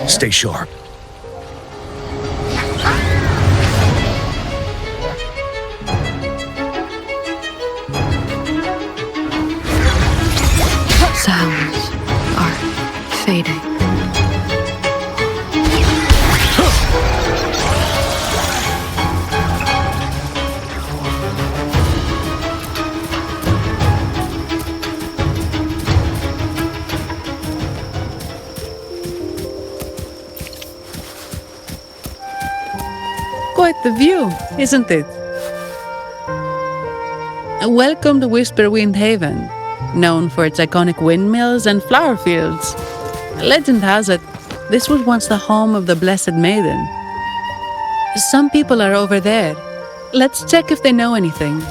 Stay sharp. Sounds are fading. Quite the view, isn't it? Welcome to Whisper Wind Haven, known for its iconic windmills and flower fields. Legend has it, this was once the home of the Blessed Maiden. Some people are over there. Let's check if they know anything.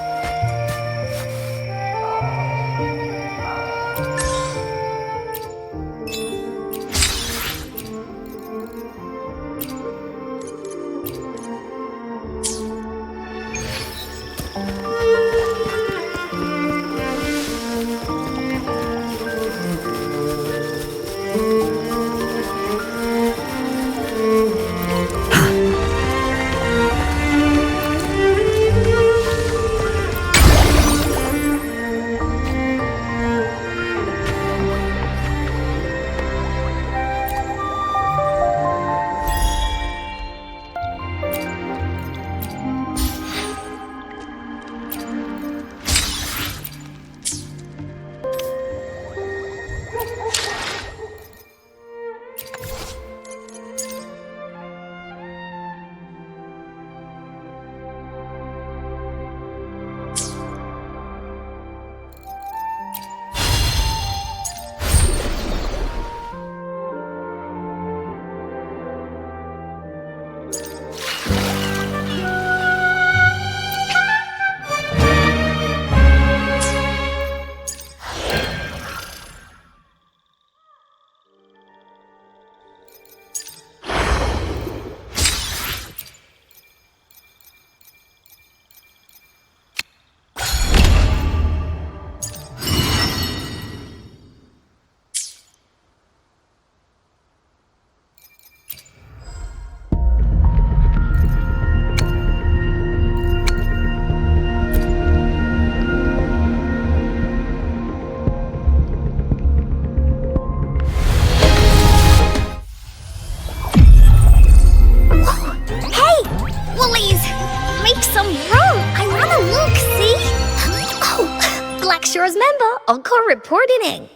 Encore reporting.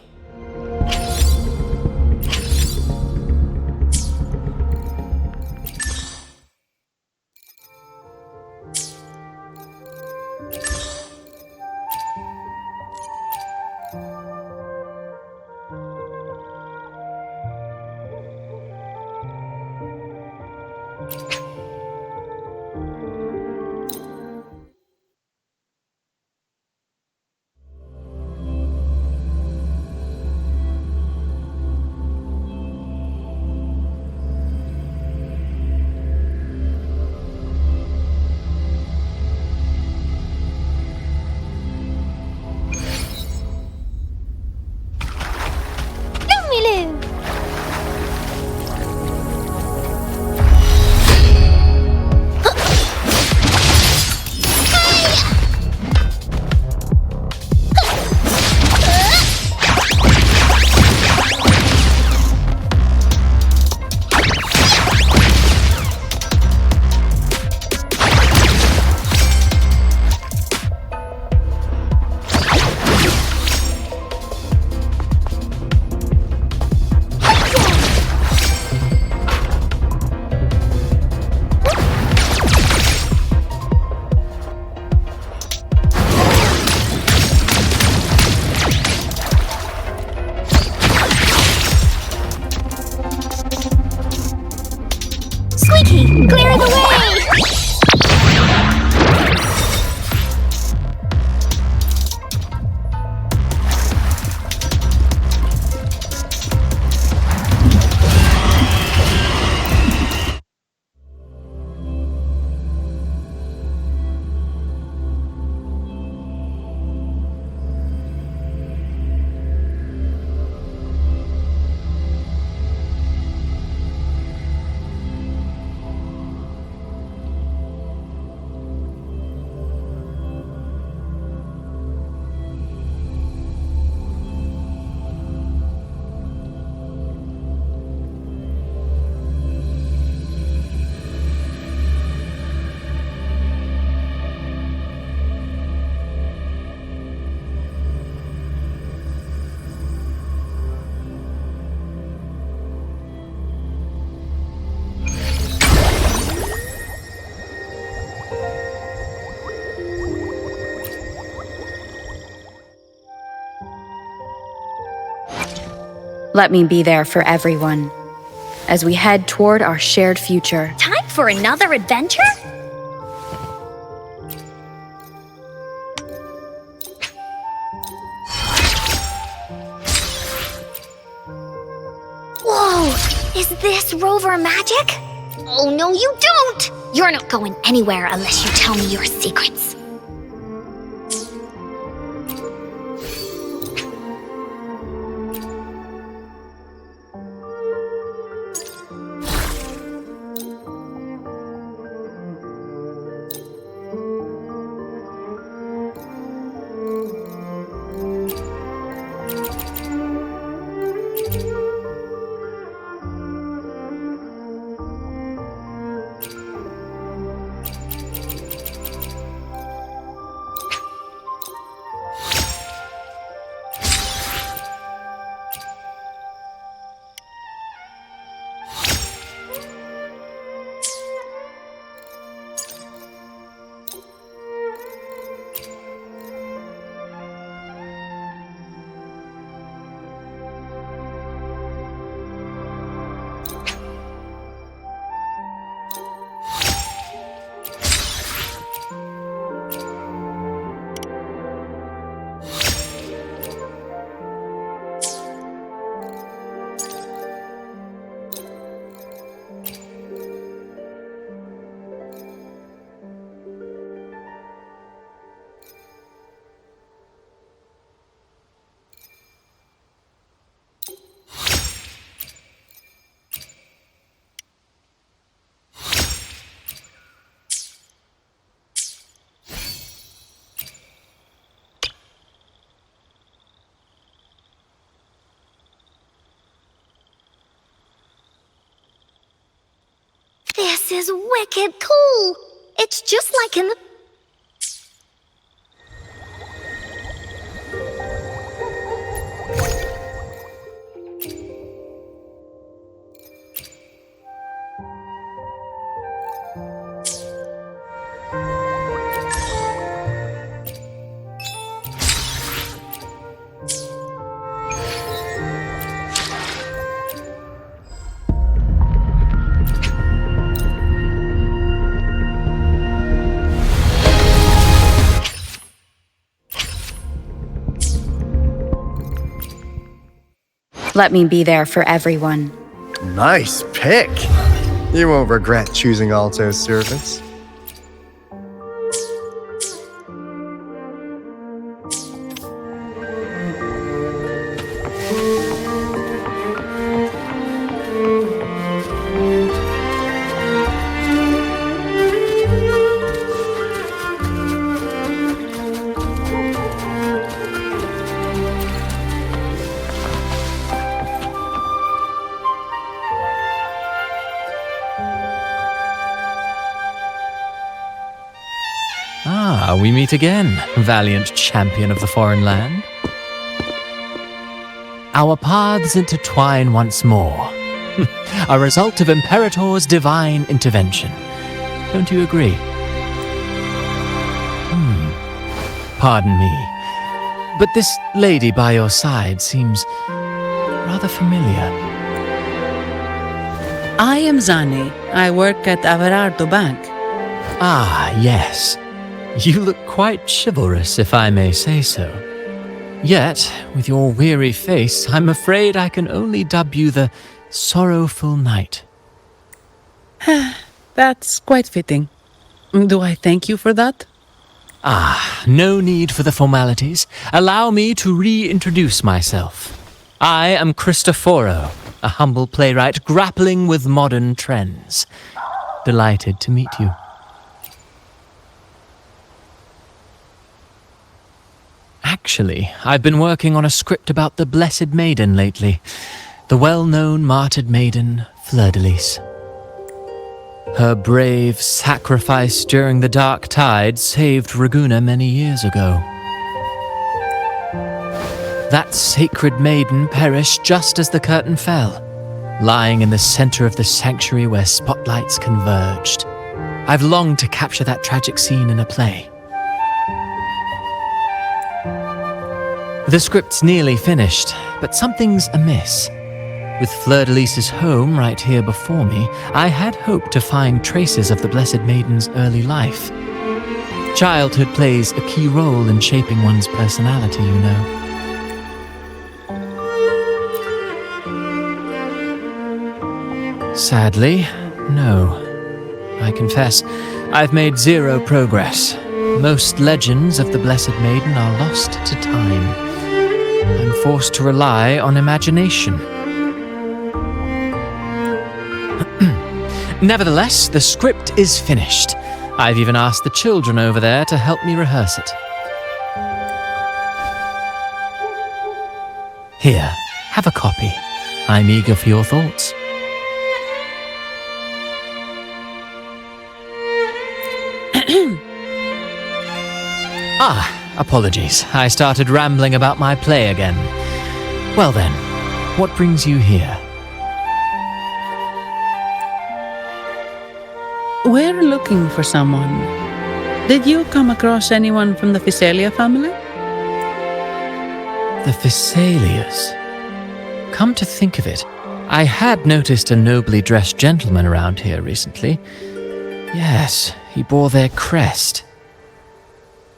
Let me be there for everyone as we head toward our shared future. Time for another adventure? Whoa! Is this rover magic? Oh, no, you don't! You're not going anywhere unless you tell me your secrets. This is wicked cool! It's just like in the... Let me be there for everyone. Nice pick. You won't regret choosing Alto's servants. We meet again, valiant champion of the foreign land. Our paths intertwine once more, a result of Imperator's divine intervention. Don't you agree? Pardon me, but this lady by your side seems rather familiar. I am Zani. I work at Averardo Bank. Ah, yes. You look quite chivalrous, if I may say so. Yet, with your weary face, I'm afraid I can only dub you the Sorrowful Knight. That's quite fitting. Do I thank you for that? Ah, no need for the formalities. Allow me to reintroduce myself. I am Cristoforo, a humble playwright grappling with modern trends. Delighted to meet you. Actually, I've been working on a script about the Blessed Maiden lately. The well-known martyred maiden, Fleur-de-Lis. Her brave sacrifice during the Dark Tide saved Raguna many years ago. That sacred maiden perished just as the curtain fell, lying in the center of the sanctuary where spotlights converged. I've longed to capture that tragic scene in a play. The script's nearly finished, but something's amiss. With Fleur-de-Lis's home right here before me, I had hoped to find traces of the Blessed Maiden's early life. Childhood plays a key role in shaping one's personality, you know. Sadly, no. I confess, I've made zero progress. Most legends of the Blessed Maiden are lost to time. I'm forced to rely on imagination. Nevertheless, the script is finished. I've even asked the children over there to help me rehearse it. Here, have a copy. I'm eager for your thoughts. Apologies. I started rambling about my play again. Well then, what brings you here? We're looking for someone. Did you come across anyone from the Physalia family? The Physalias. Come to think of it, I had noticed a nobly dressed gentleman around here recently. Yes, he bore their crest.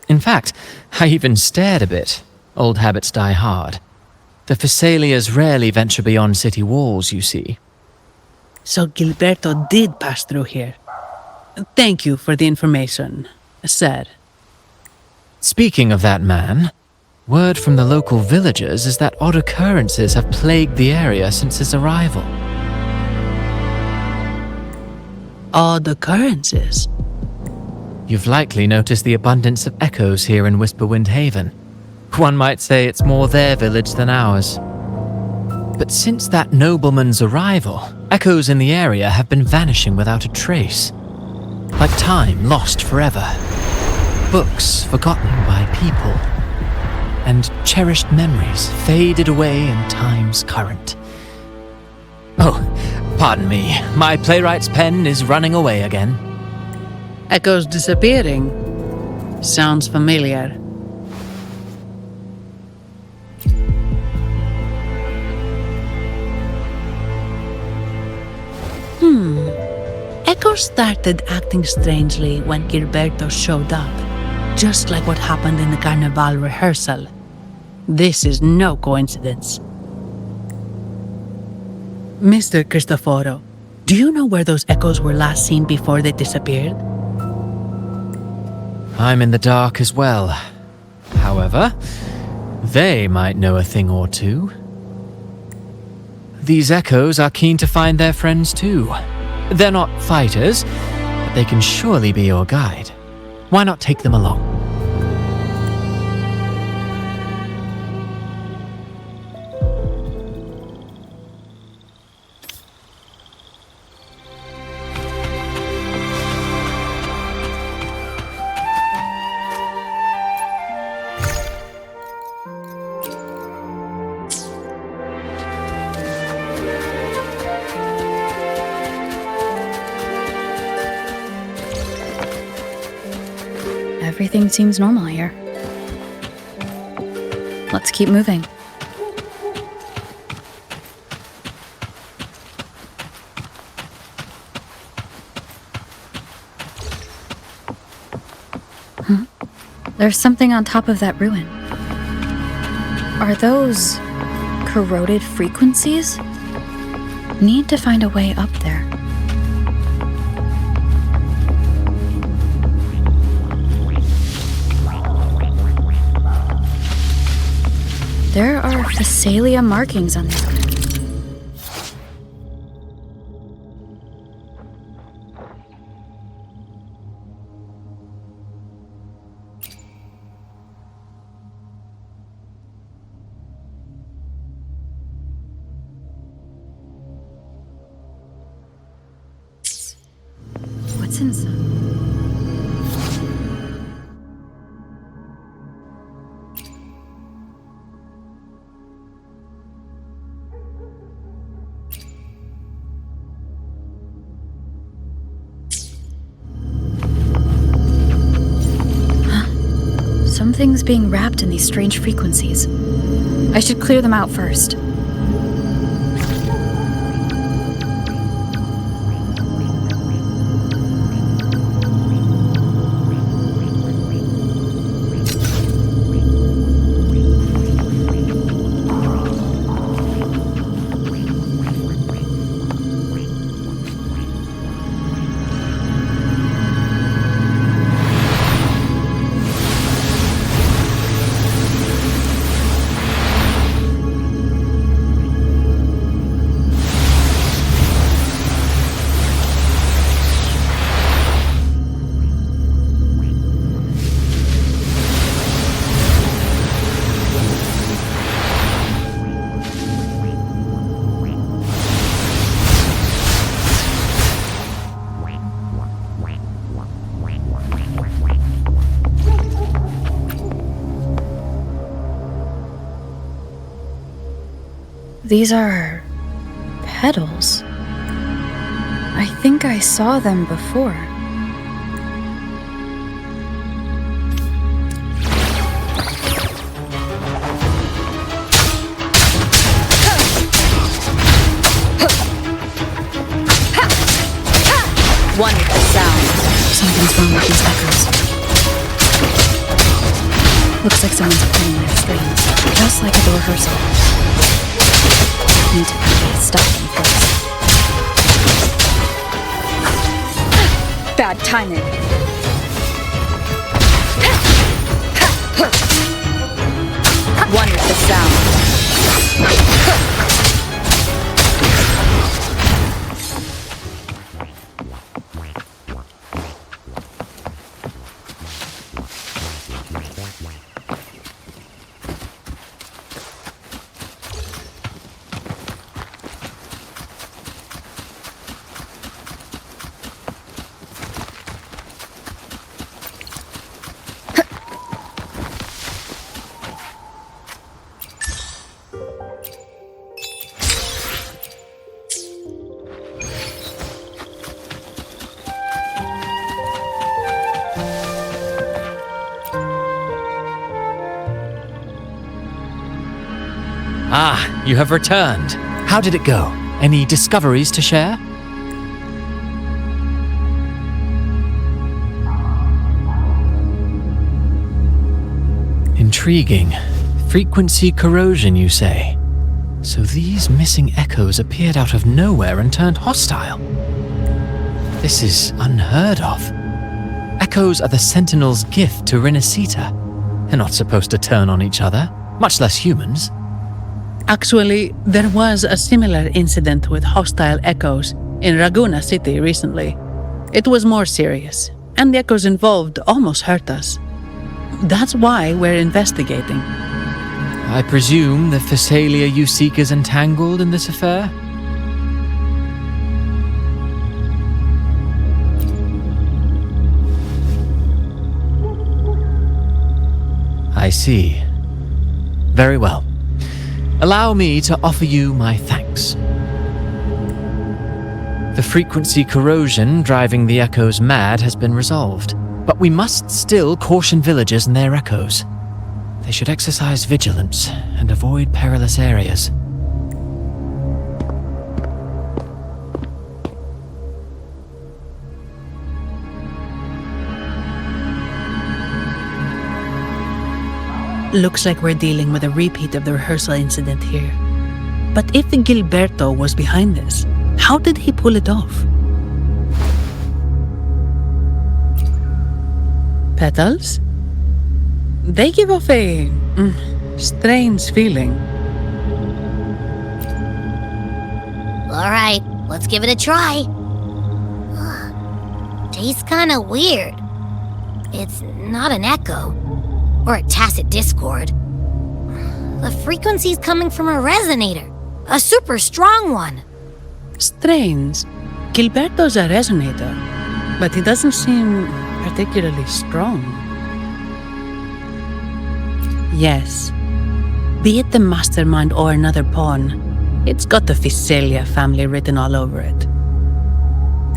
In fact, I even stared a bit. Old habits die hard. The Physalias rarely venture beyond city walls, you see. So Gilberto did pass through here. Thank you for the information, sir. Speaking of that man, word from the local villagers is that odd occurrences have plagued the area since his arrival. Odd occurrences? You've likely noticed the abundance of echoes here in Whisperwind Haven. One might say it's more their village than ours. But since that nobleman's arrival, echoes in the area have been vanishing without a trace. Like time lost forever. Books forgotten by people. And cherished memories faded away in time's current. Oh, pardon me. My playwright's pen is running away again. Echoes disappearing. Sounds familiar. Echoes started acting strangely when Gilberto showed up, just like what happened in the Carnival rehearsal. This is no coincidence. Mr. Cristoforo, do you know where those echoes were last seen before they disappeared? I'm in the dark as well. However, they might know a thing or two. These echoes are keen to find their friends too. They're not fighters, but they can surely be your guide. Why not take them along? Everything seems normal here. Let's keep moving. There's something on top of that ruin. Are those corroded frequencies? Need to find a way up there. There are Physalia markings on this ground. What's inside? Something's being wrapped in these strange frequencies. I should clear them out first. These are petals. I think I saw them before. Wonderful sound. Something's wrong with these echoes. Looks like someone's playing their strings, just like at the rehearsal. Need to find a stopping place. Bad timing. Wonderful sound. Ah, you have returned. How did it go? Any discoveries to share? Intriguing. Frequency corrosion, you say? So these missing echoes appeared out of nowhere and turned hostile. This is unheard of. Echoes are the Sentinel's gift to Renacita. They're not supposed to turn on each other, much less humans. Actually, there was a similar incident with hostile echoes in Raguna City recently. It was more serious, and the echoes involved almost hurt us. That's why we're investigating. I presume the Phasalia you seek is entangled in this affair? I see. Very well. Allow me to offer you my thanks. The frequency corrosion driving the echoes mad has been resolved, but we must still caution villagers and their echoes. They should exercise vigilance and avoid perilous areas. Looks like we're dealing with a repeat of the rehearsal incident here. But if Gilberto was behind this, how did he pull it off? Petals? They give off a strange feeling. Alright, let's give it a try. Tastes kinda weird. It's not an echo. Or a tacit discord. The frequency's coming from a resonator. A super strong one. Strange. Gilberto's a resonator, but he doesn't seem particularly strong. Yes. Be it the mastermind or another pawn, it's got the Phasalia family written all over it.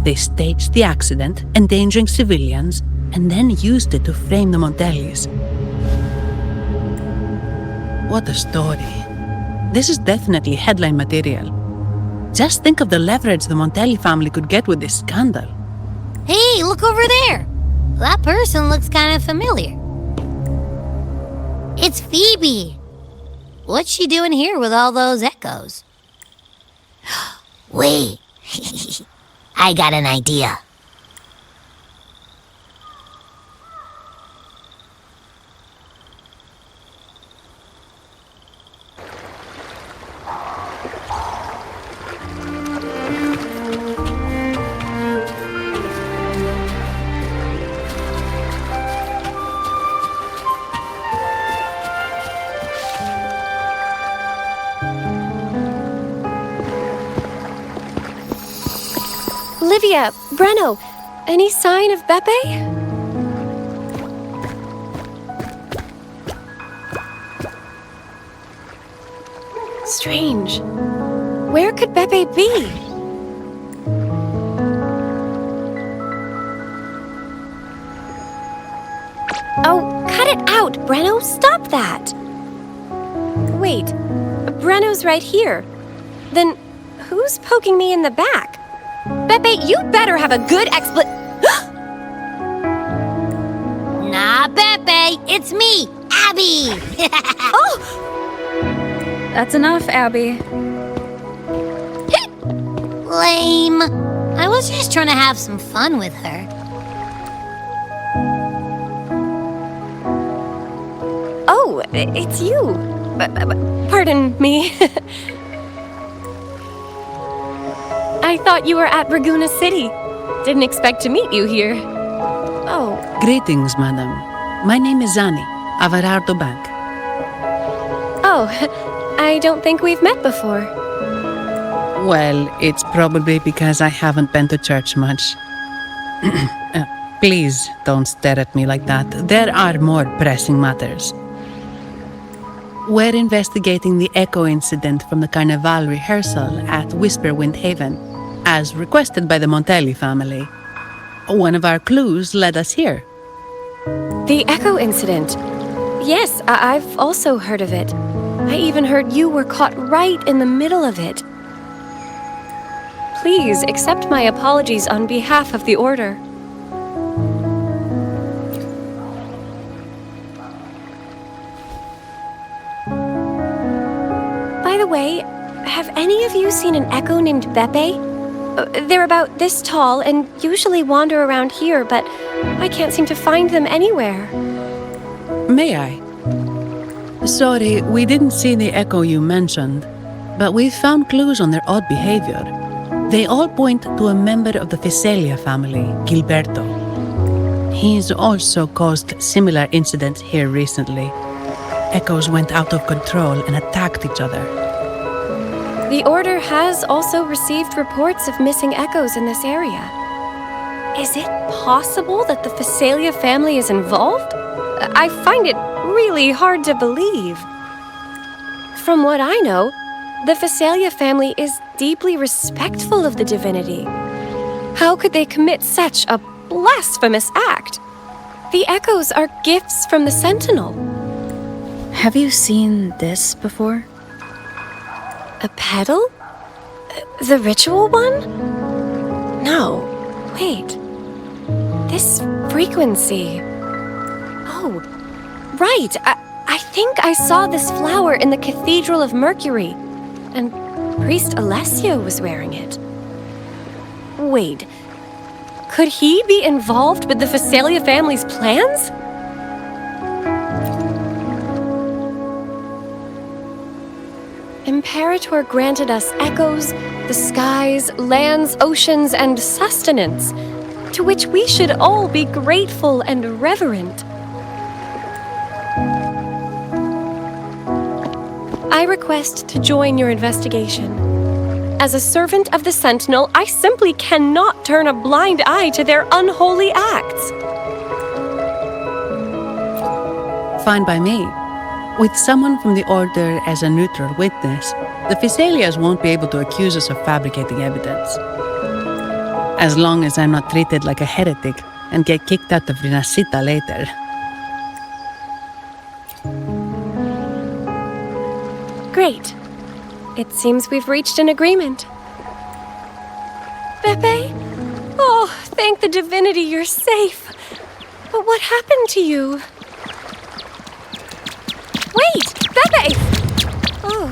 They staged the accident, endangering civilians, and then used it to frame the Montellis. What a story. This is definitely headline material. Just think of the leverage the Montelli family could get with this scandal. Hey, look over there! That person looks kind of familiar. It's Phoebe. What's she doing here with all those echoes? Wait. I got an idea. Olivia, Breno, any sign of Beppe? Strange. Where could Beppe be? Oh, cut it out, Breno! Stop that! Wait, Breno's right here. Then who's poking me in the back? Beppe, you better have a good Nah, Beppe, it's me, Abby! Oh! That's enough, Abby. Lame. I was just trying to have some fun with her. Oh, it's you. Pardon me. I thought you were at Braguna City. Didn't expect to meet you here. Oh, Greetings, madam. My name is Zani, Avarardo Bank. oh, I don't think we've met before. Well, it's probably because I haven't been to church much. Please don't stare at me like that. There are more pressing matters. We're investigating the echo incident from the Carnival rehearsal at Whisperwind Haven, as requested by the Montelli family. One of our clues led us here. The Echo incident. Yes, I've also heard of it. I even heard you were caught right in the middle of it. Please accept my apologies on behalf of the Order. By the way, have any of you seen an echo named Beppe? They're about this tall and usually wander around here, but I can't seem to find them anywhere. May I? Sorry, we didn't see the echo you mentioned, but we've found clues on their odd behavior. They all point to a member of the Fiselia family, Gilberto. He's also caused similar incidents here recently. Echoes went out of control and attacked each other. The Order has also received reports of missing echoes in this area. Is it possible that the Fiselia family is involved? I find it really hard to believe. From what I know, the Fiselia family is deeply respectful of the divinity. How could they commit such a blasphemous act? The echoes are gifts from the Sentinel. Have you seen this before? A pedal? The ritual one? No. Wait. This frequency. Oh, right. I think I saw this flower in the Cathedral of Mercury, and Priest Alessio was wearing it. Wait. Could he be involved with the Fiselia family's plans? Imperator granted us echoes, the skies, lands, oceans, and sustenance, to which we should all be grateful and reverent. I request to join your investigation. As a servant of the Sentinel, I simply cannot turn a blind eye to their unholy acts. Fine by me. With someone from the Order as a neutral witness, the Fiselias won't be able to accuse us of fabricating evidence. As long as I'm not treated like a heretic and get kicked out of Rinascita later. Great. It seems we've reached an agreement. Beppe? Oh, thank the divinity you're safe. But what happened to you? Wait! Beppe! Oh.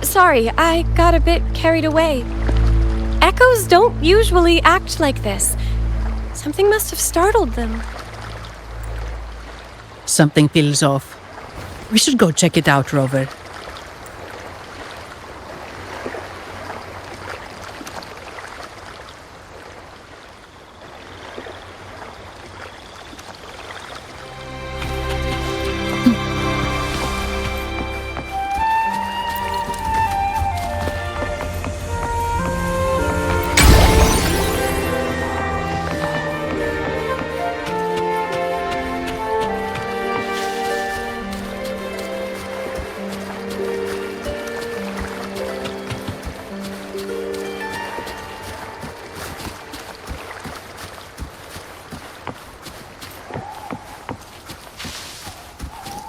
Sorry, I got a bit carried away. Echoes don't usually act like this. Something must have startled them. Something feels off. We should go check it out, Rover.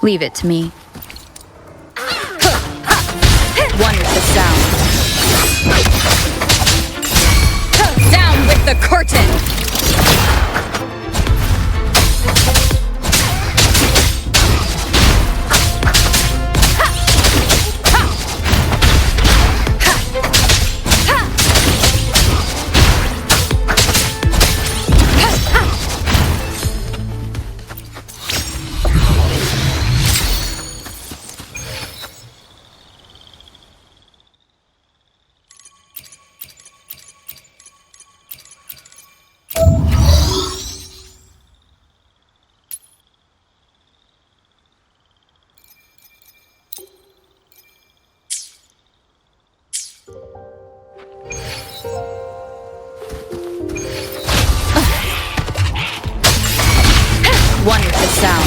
Leave it to me. One with the sound. Down with the curtain! One with the sound.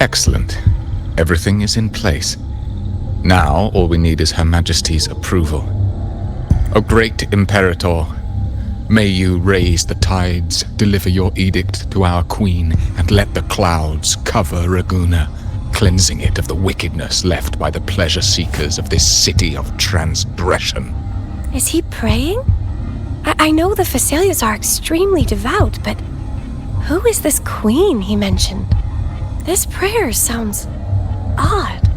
Excellent. Everything is in place. Now, all we need is Her Majesty's approval. O great Imperator, may you raise the tides, deliver your edict to our Queen, and let the clouds cover Raguna, cleansing it of the wickedness left by the pleasure seekers of this city of transgression. Is he praying? I know the Phasalias are extremely devout, but who is this queen he mentioned? This prayer sounds odd.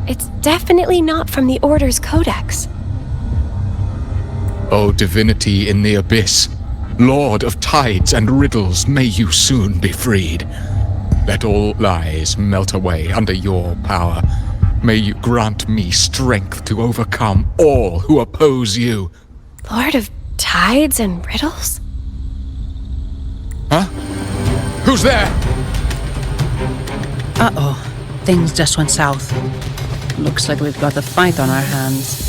It's definitely not from the Order's codex. O divinity in the abyss, Lord of tides and riddles, may you soon be freed. Let all lies melt away under your power. May you grant me strength to overcome all who oppose you. Lord of tides and riddles? Huh? Who's there? Uh-oh. Things just went south. Looks like we've got a fight on our hands.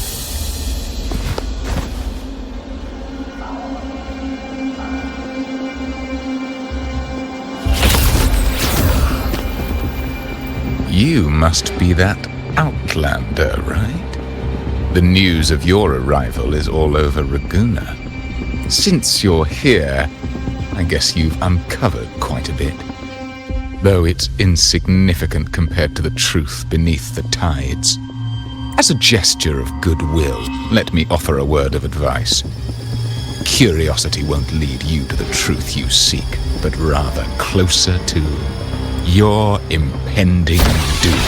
You must be that Outlander, right? The news of your arrival is all over Raguna. Since you're here, I guess you've uncovered quite a bit. Though it's insignificant compared to the truth beneath the tides. As a gesture of goodwill, let me offer a word of advice. Curiosity won't lead you to the truth you seek, but rather closer to your impending doom.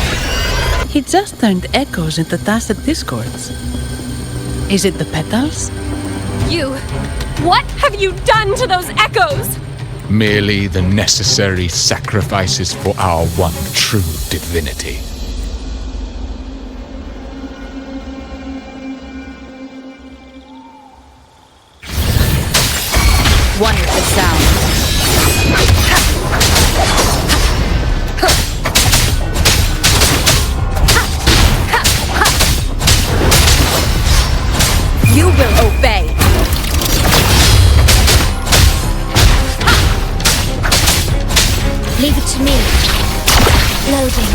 He just turned echoes into tacit discords. Is it the petals? What have you done to those echoes? Merely the necessary sacrifices for our one true divinity. One with the sound. You will obey. Leave it to me. Loading.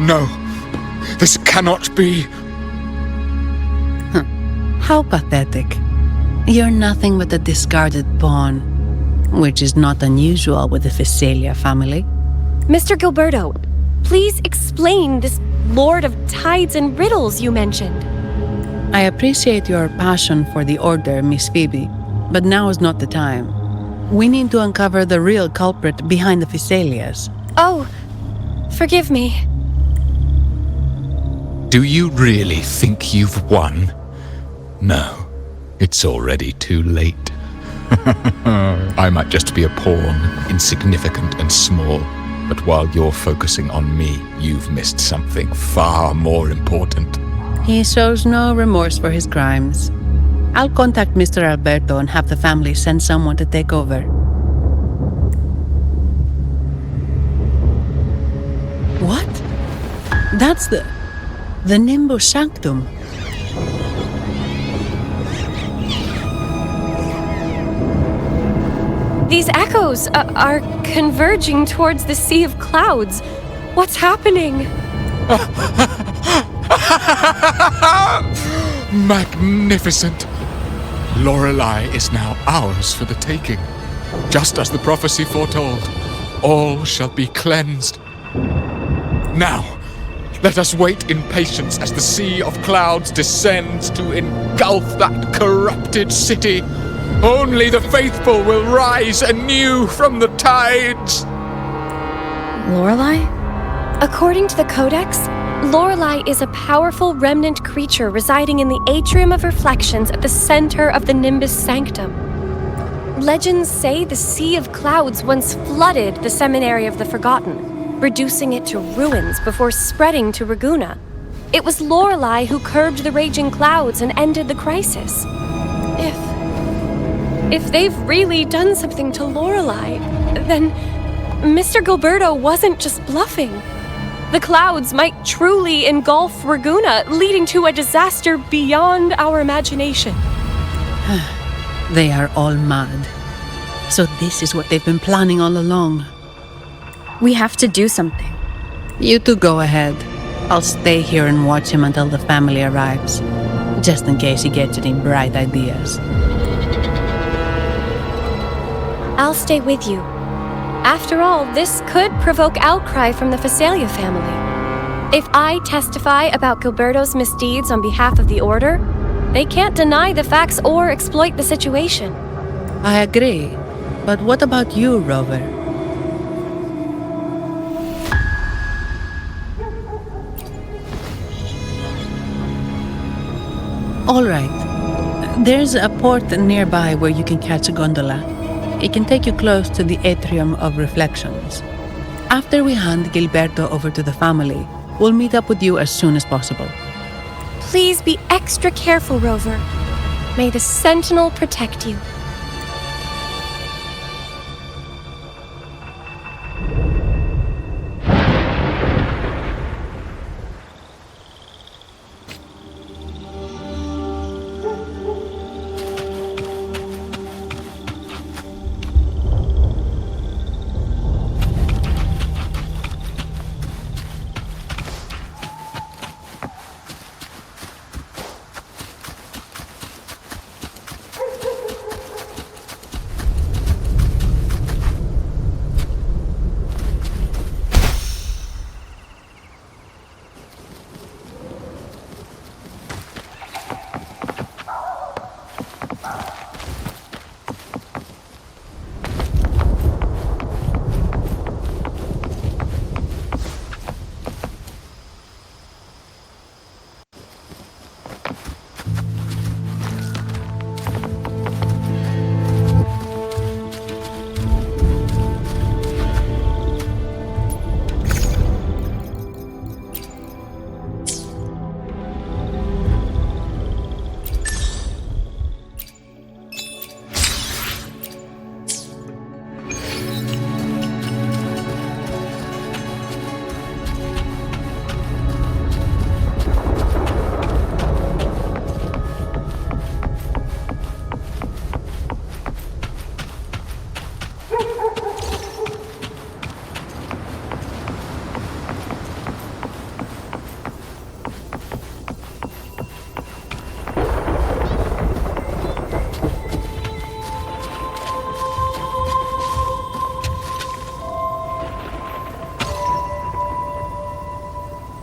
No, this cannot be. How pathetic. You're nothing but a discarded pawn, which is not unusual with the Phasalia family. Mr. Gilberto, please explain this Lord of Tides and Riddles you mentioned. I appreciate your passion for the Order, Miss Phoebe, but now is not the time. We need to uncover the real culprit behind the Phasalias. Oh, forgive me. Do you really think you've won? No, it's already too late. I might just be a pawn, insignificant and small, But while you're focusing on me, you've missed something far more important. He shows no remorse for his crimes. I'll contact Mr. Alberto and have the family send someone to take over. What? That's the Nimbus Sanctum. These echoes are converging towards the Sea of Clouds. What's happening? Magnificent! Lorelei is now ours for the taking. Just as the prophecy foretold, all shall be cleansed. Now, let us wait in patience as the Sea of Clouds descends to engulf that corrupted city. Only the faithful will rise anew from the tides. Lorelei? According to the Codex, Lorelei is a powerful remnant creature residing in the Atrium of Reflections at the center of the Nimbus Sanctum. Legends say the Sea of Clouds once flooded the Seminary of the Forgotten, reducing it to ruins before spreading to Ragunna. It was Lorelei who curbed the raging clouds and ended the crisis. If they've really done something to Lorelei, then Mr. Gilberto wasn't just bluffing. The clouds might truly engulf Ragunna, leading to a disaster beyond our imagination. They are all mad. So this is what they've been planning all along. We have to do something. You two go ahead. I'll stay here and watch him until the family arrives, just in case he gets any bright ideas. I'll stay with you. After all, this could provoke outcry from the Phasalia family. If I testify about Gilberto's misdeeds on behalf of the Order, they can't deny the facts or exploit the situation. I agree. But what about you, Rover? All right. There's a port nearby where you can catch a gondola. It can take you close to the Atrium of Reflections. After we hand Gilberto over to the family, we'll meet up with you as soon as possible. Please be extra careful, Rover. May the Sentinel protect you.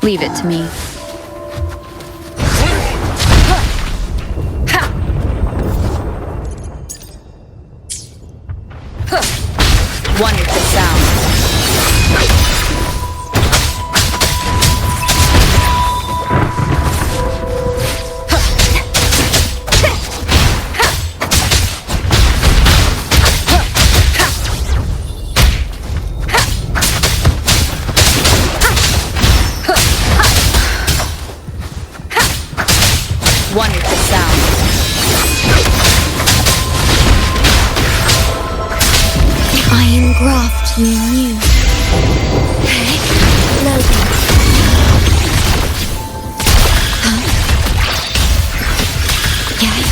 Leave it to me. One with the sound. One with the sound. If I engraft you new. Loading. Huh? Yes.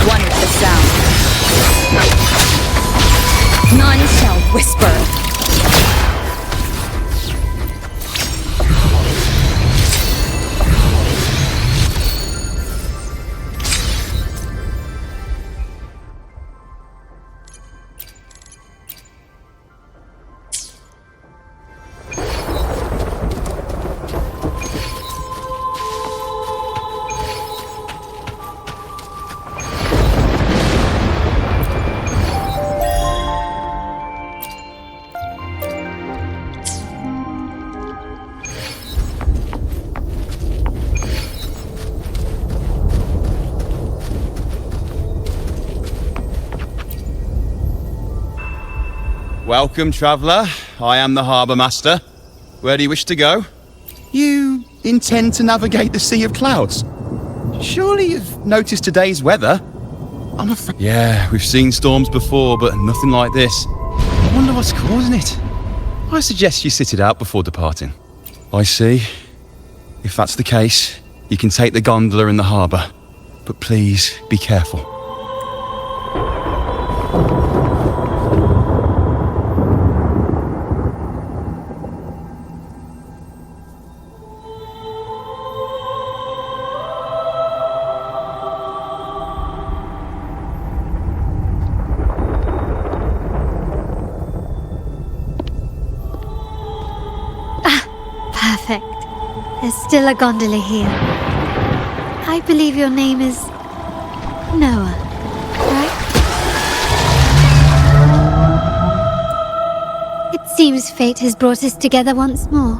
One with the sound. None shall whisper. Welcome, traveller. I am the Harbour Master. Where do you wish to go? You intend to navigate the Sea of Clouds? Surely you've noticed today's weather? I'm afraid. Yeah, we've seen storms before, but nothing like this. I wonder what's causing it. I suggest you sit it out before departing. I see. If that's the case, you can take the gondola in the harbour. But please, be careful. Perfect. There's still a gondola here. I believe your name is Noah, right? It seems fate has brought us together once more.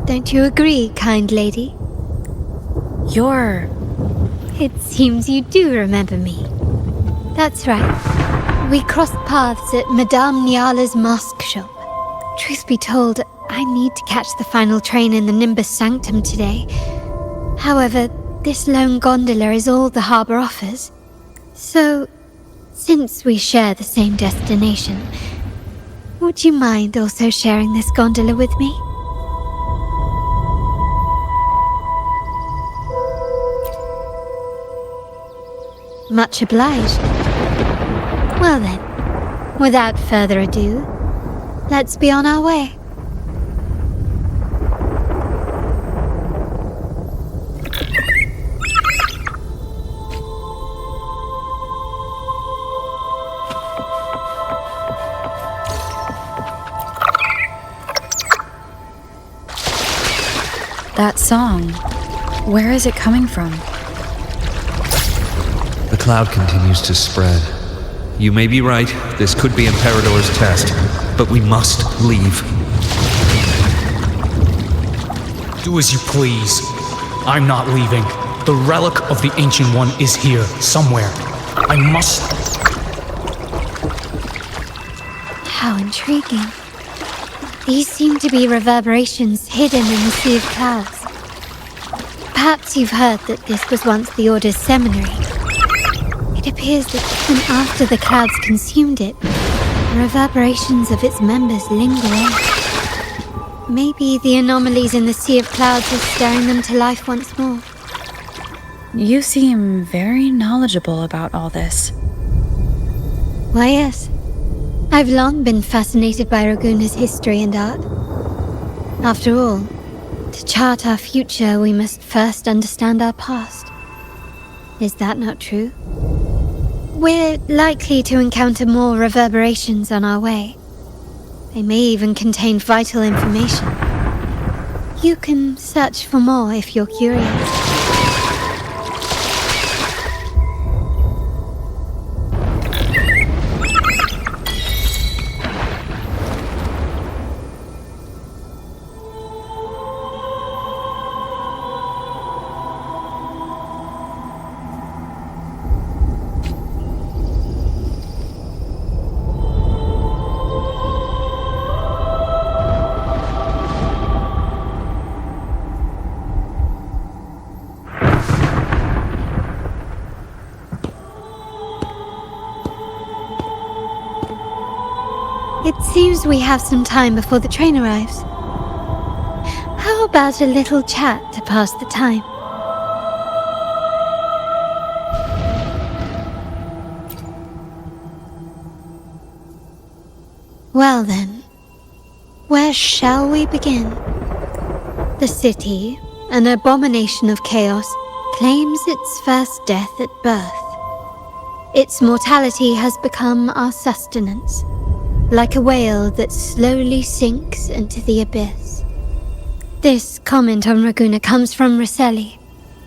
Don't you agree, kind lady? It seems you do remember me. That's right. We crossed paths at Madame Niala's mask shop. Truth be told, I need to catch the final train in the Nimbus Sanctum today. However, this lone gondola is all the harbour offers. So, since we share the same destination, would you mind also sharing this gondola with me? Much obliged. Well then, without further ado, let's be on our way. That song, where is it coming from? The cloud continues to spread. You may be right, this could be Imperador's test, but we must leave. Do as you please. I'm not leaving. The relic of the Ancient One is here, somewhere. I must... How intriguing. These seem to be reverberations hidden in the Sea of Clouds. Perhaps you've heard that this was once the Order's seminary. It appears that even after the clouds consumed it, the reverberations of its members linger on. Maybe the anomalies in the Sea of Clouds are stirring them to life once more. You seem very knowledgeable about all this. Why, yes. I've long been fascinated by Raguna's history and art. After all, to chart our future, we must first understand our past. Is that not true? We're likely to encounter more reverberations on our way. They may even contain vital information. You can search for more if you're curious. It seems we have some time before the train arrives. How about a little chat to pass the time? Well then, where shall we begin? The city, an abomination of chaos, claims its first death at birth. Its mortality has become our sustenance, like a whale that slowly sinks into the abyss. This comment on Raguena comes from Rosselli,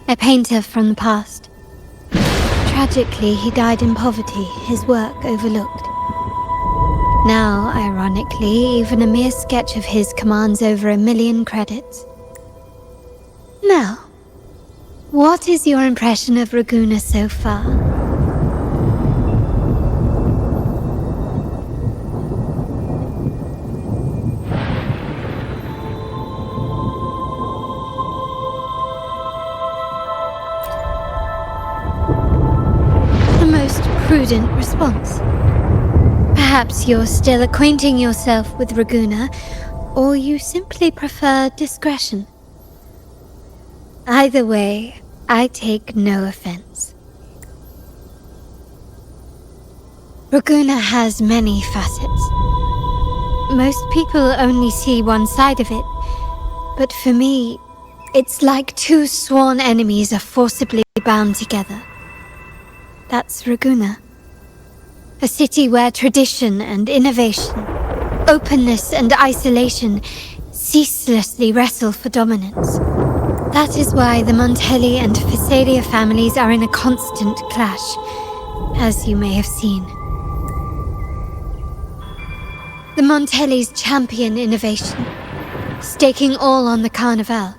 a painter from the past. Tragically, he died in poverty, his work overlooked. Now, ironically, even a mere sketch of his commands over 1 million credits. Now, what is your impression of Raguena so far? The most prudent response. Perhaps you're still acquainting yourself with Raguena, or you simply prefer discretion. Either way, I take no offense. Raguena has many facets. Most people only see one side of it, but for me, it's like two sworn enemies are forcibly bound together. That's Raguena. A city where tradition and innovation, openness and isolation ceaselessly wrestle for dominance. That is why the Montelli and Phasalia families are in a constant clash, as you may have seen. The Montellis champion innovation, staking all on the Carnival.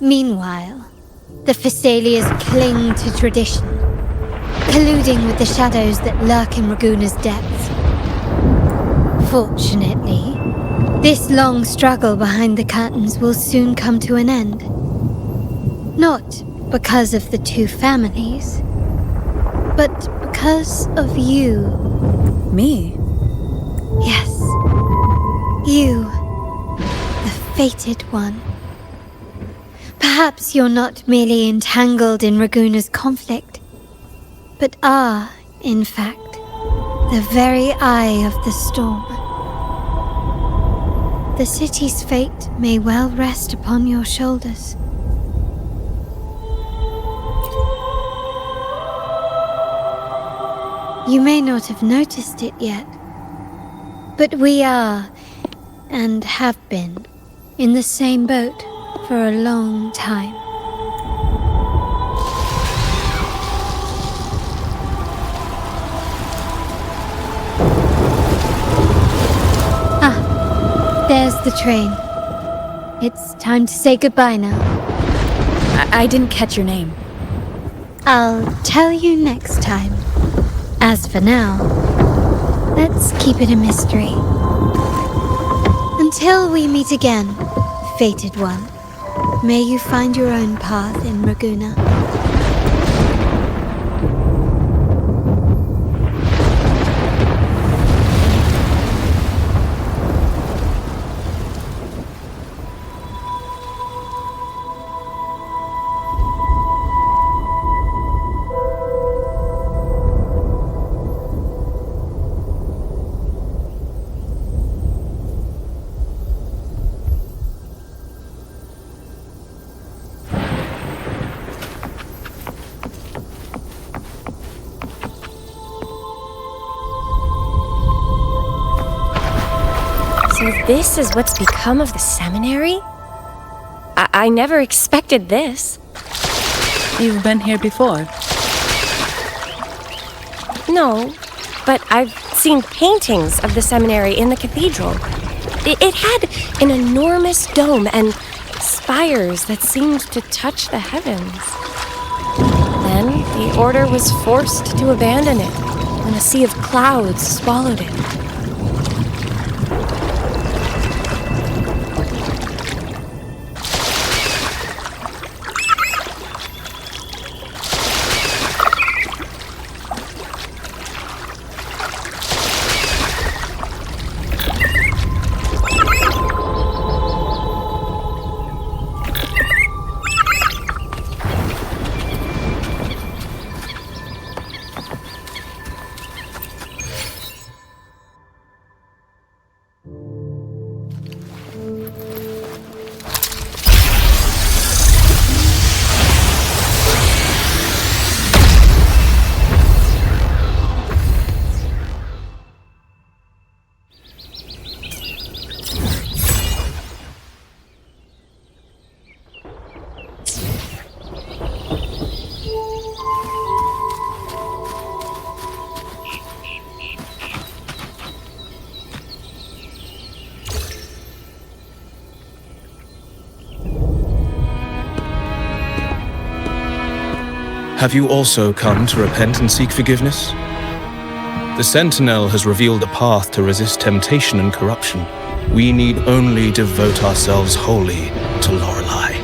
Meanwhile, the Phasalias cling to tradition, colluding with the shadows that lurk in Raguena's depths. Fortunately, this long struggle behind the curtains will soon come to an end. Not because of the two families, but because of you. Me? Yes. You, the fated one. Perhaps you're not merely entangled in Raguena's conflict, but are, in fact, the very eye of the storm. The city's fate may well rest upon your shoulders. You may not have noticed it yet, but we are, and have been, in the same boat for a long time. There's the train. It's time to say goodbye now. I didn't catch your name. I'll tell you next time. As for now, let's keep it a mystery. Until we meet again, fated one, may you find your own path in Raguena. So this is what's become of the seminary? I never expected this. You've been here before? No, but I've seen paintings of the seminary in the cathedral. It had an enormous dome and spires that seemed to touch the heavens. Then the order was forced to abandon it when a sea of clouds swallowed it. have you also come to repent and seek forgiveness? The Sentinel has revealed a path to resist temptation and corruption. We need only devote ourselves wholly to Lorelei.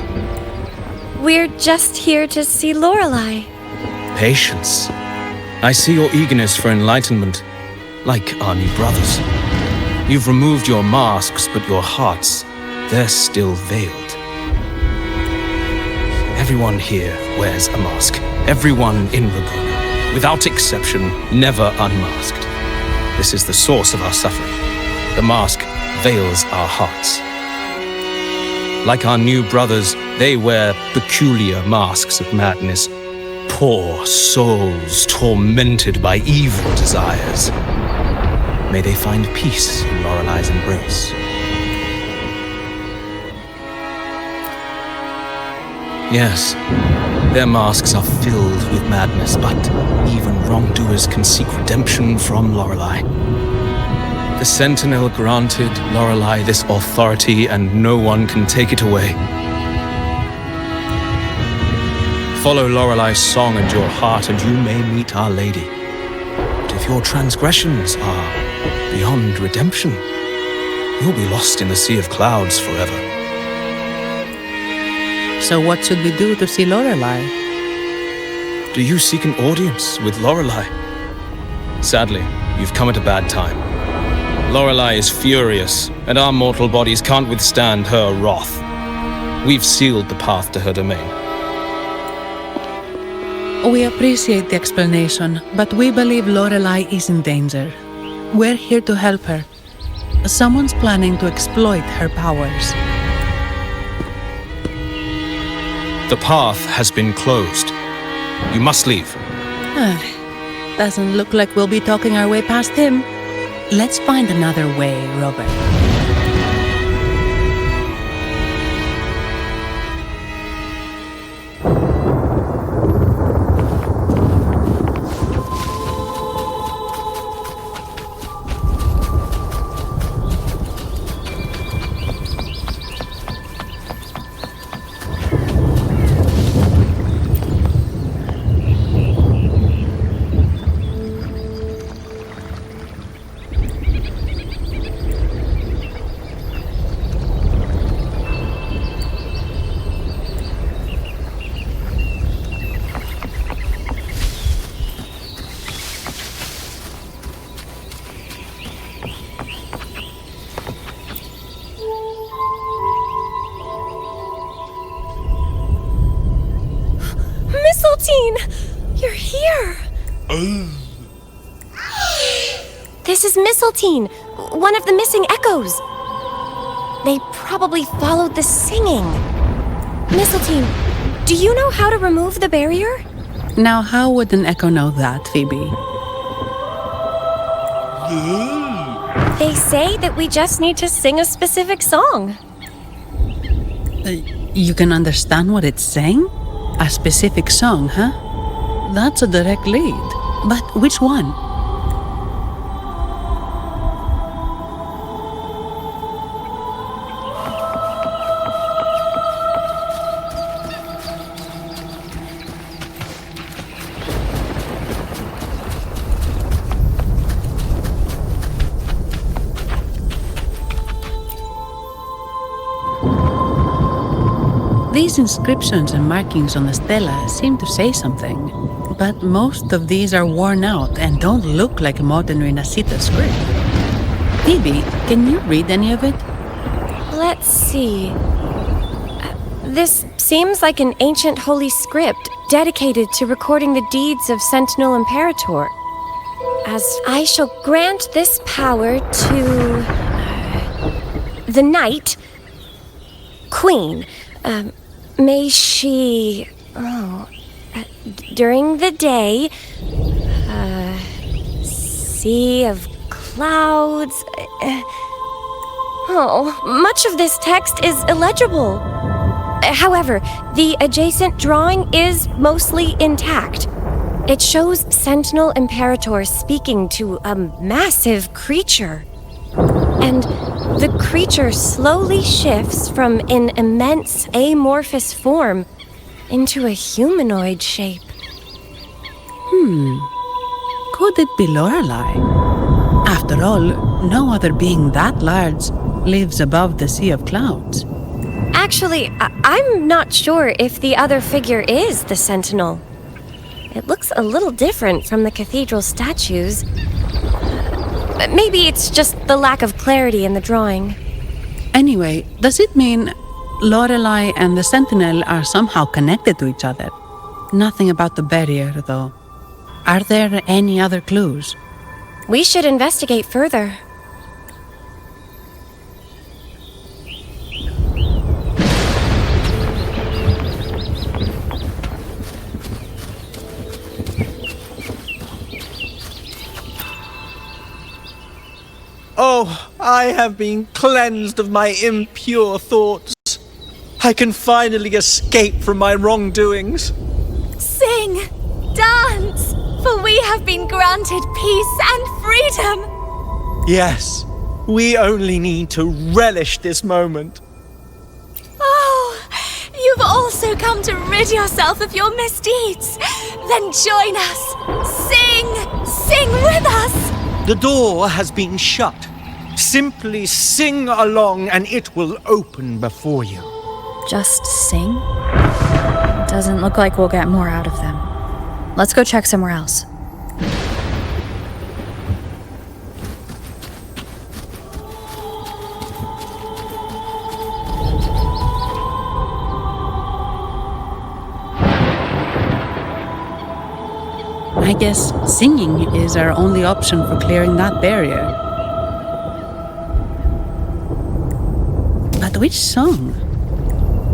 We're just here to see Lorelei. Patience. I see your eagerness for enlightenment, like our new brothers. You've removed your masks, but your hearts, they're still veiled. Everyone here wears a mask. Everyone in Raguena, without exception, never unmasked. This is the source of our suffering. The mask veils our hearts. Like our new brothers, they wear peculiar masks of madness. Poor souls tormented by evil desires. May they find peace in Lorelei's embrace. Yes, their masks are filled with madness, but even wrongdoers can seek redemption from Lorelei. The Sentinel granted Lorelei this authority, and no one can take it away. Follow Lorelei's song and your heart, and you may meet Our Lady. But if your transgressions are beyond redemption, you'll be lost in the sea of clouds forever. So what should we do to see Lorelei? Do you seek an audience with Lorelei? Sadly, you've come at a bad time. Lorelei is furious, and our mortal bodies can't withstand her wrath. We've sealed the path to her domain. We appreciate the explanation, but we believe Lorelei is in danger. We're here to help her. Someone's planning to exploit her powers. The path has been closed. You must leave. Doesn't look like we'll be talking our way past him. Let's find another way, Robert. You're here! This is Mistletoe, one of the missing echoes. They probably followed the singing. Mistletoe, do you know how to remove the barrier? Now, how would an echo know that, Phoebe? They say that we just need to sing a specific song. You can understand what it's saying? A specific song, huh? That's a direct lead. But which one? These inscriptions and markings on the stela seem to say something, but most of these are worn out and don't look like modern Renacita script. Phoebe, can you read any of it? Let's see. This seems like an ancient holy script dedicated to recording the deeds of Sentinel Imperator. As I shall grant this power to the Knight Queen. May she, during the day, sea of clouds. Much of this text is illegible. However, the adjacent drawing is mostly intact. It shows Sentinel Imperator speaking to a massive creature. And the creature slowly shifts from an immense amorphous form into a humanoid shape. Could it be Lorelei? After all, no other being that large lives above the sea of clouds. Actually, I'm not sure if the other figure is the Sentinel. It looks a little different from the cathedral statues. Maybe it's just the lack of clarity in the drawing. Anyway, does it mean Lorelei and the Sentinel are somehow connected to each other? Nothing about the barrier, though. Are there any other clues? We should investigate further. Oh, I have been cleansed of my impure thoughts. I can finally escape from my wrongdoings. Sing! Dance! For we have been granted peace and freedom! Yes, we only need to relish this moment. Oh, you've also come to rid yourself of your misdeeds. Then join us. Sing! Sing with us! The door has been shut. Simply sing along and it will open before you. Just sing? Doesn't look like we'll get more out of them. Let's go check somewhere else. I guess singing is our only option for clearing that barrier. But which song?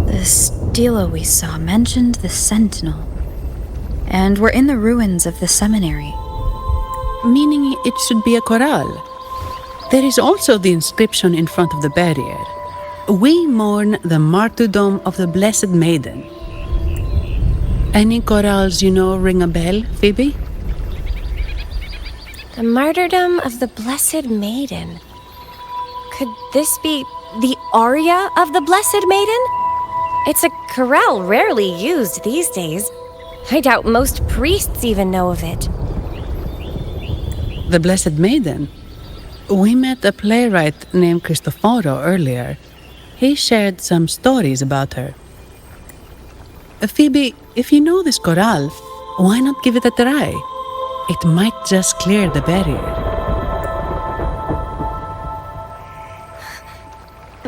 The stela we saw mentioned the Sentinel. And we're in the ruins of the seminary. Meaning it should be a chorale. There is also the inscription in front of the barrier. We mourn the martyrdom of the Blessed Maiden. Any chorales you know ring a bell, Phoebe? The martyrdom of the Blessed Maiden. Could this be the aria of the Blessed Maiden? It's a chorale rarely used these days. I doubt most priests even know of it. The Blessed Maiden? We met a playwright named Cristoforo earlier. He shared some stories about her. Phoebe, if you know this chorale, why not give it a try? It might just clear the barrier.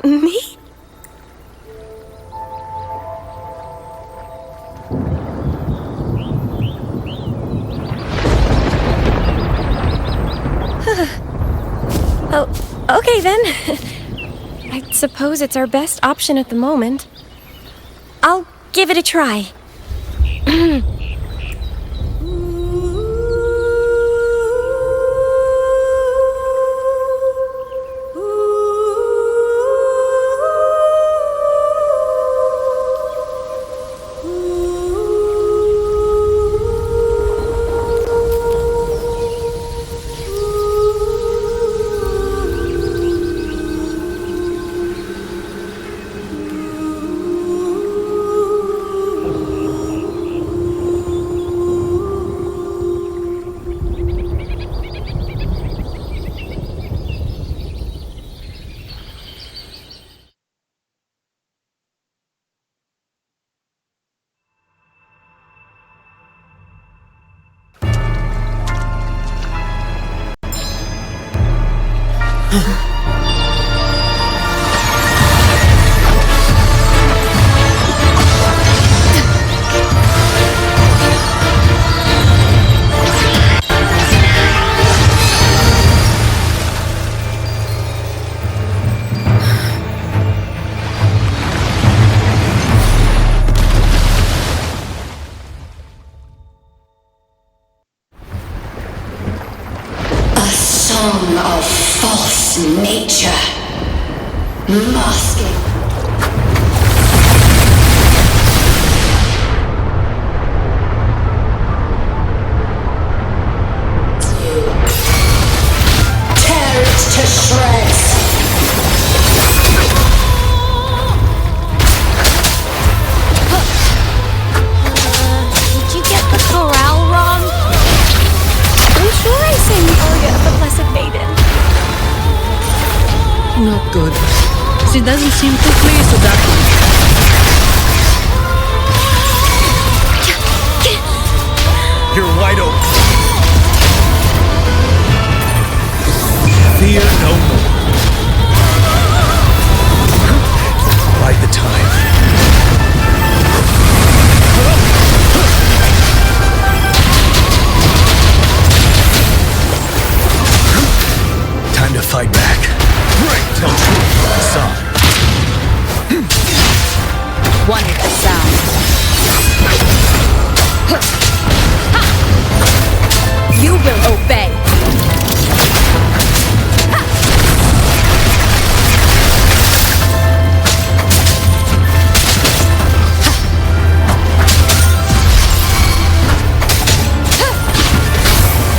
Me? Oh, okay then. I suppose it's our best option at the moment. I'll give it a try. Song of false nature, masking. Tear it to shreds. Did you get the chorale wrong? good. She doesn't seem too pleased with that one. You're wide open. Fear no more. Bide the time. Time to fight back. Right, tell truth from the side. One with the sound. You will obey.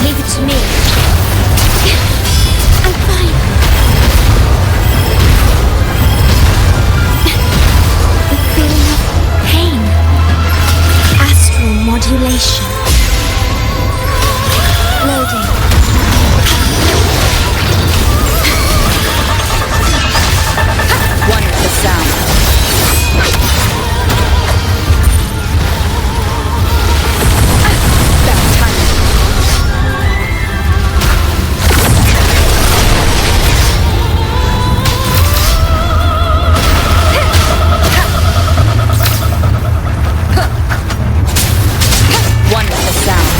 Leave it to me. I'm fine. The feeling of pain. Astral modulation. Loading. One with the sound. Bad timing. One with the sound.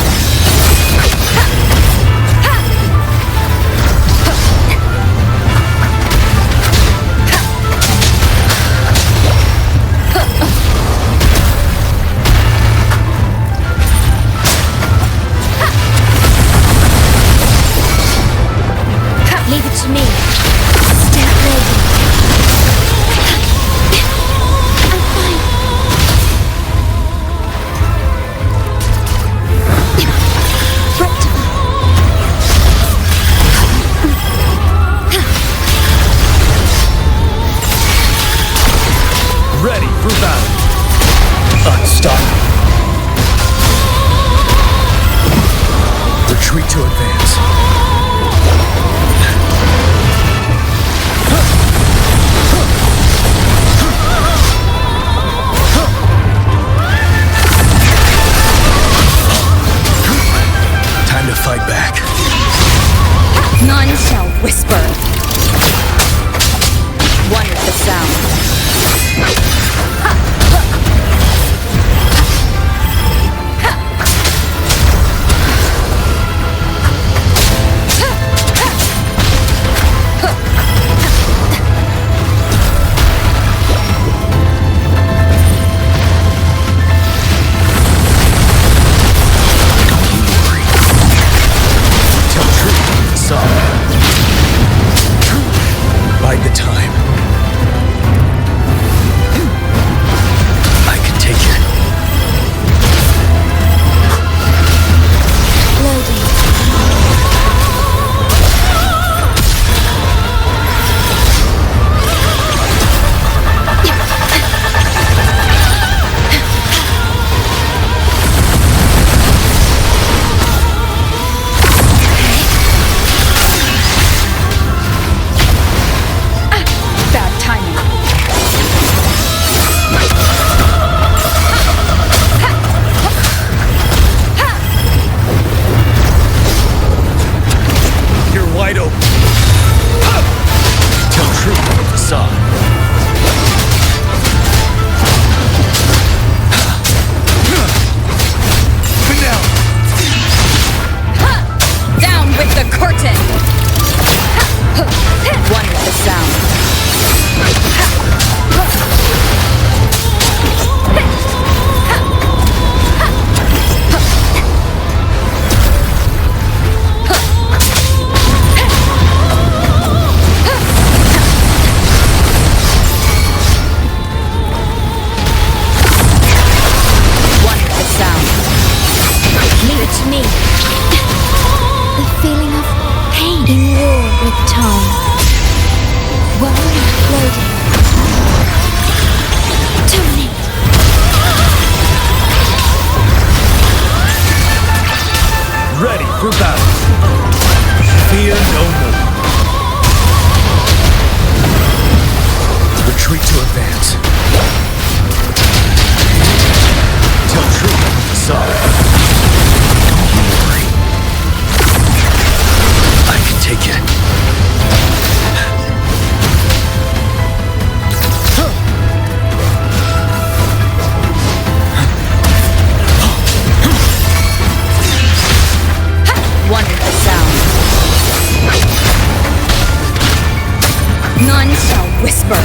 Leave it to me. Step ready. I'm fine. Ready for battle. Unstoppable. Retreat to advance. Time to fight back. None shall whisper. One with the sound. Tell truth from the side. Bide the time. I can take it. Loading. Bad timing. You're wide open. Tell truth from the side. Finale. Down with the curtain. One with the sound. One with the sound. Leave it to me. The feeling of pain in war with time. One loading. Terminate. Ready for battle. Fear no more. whisper.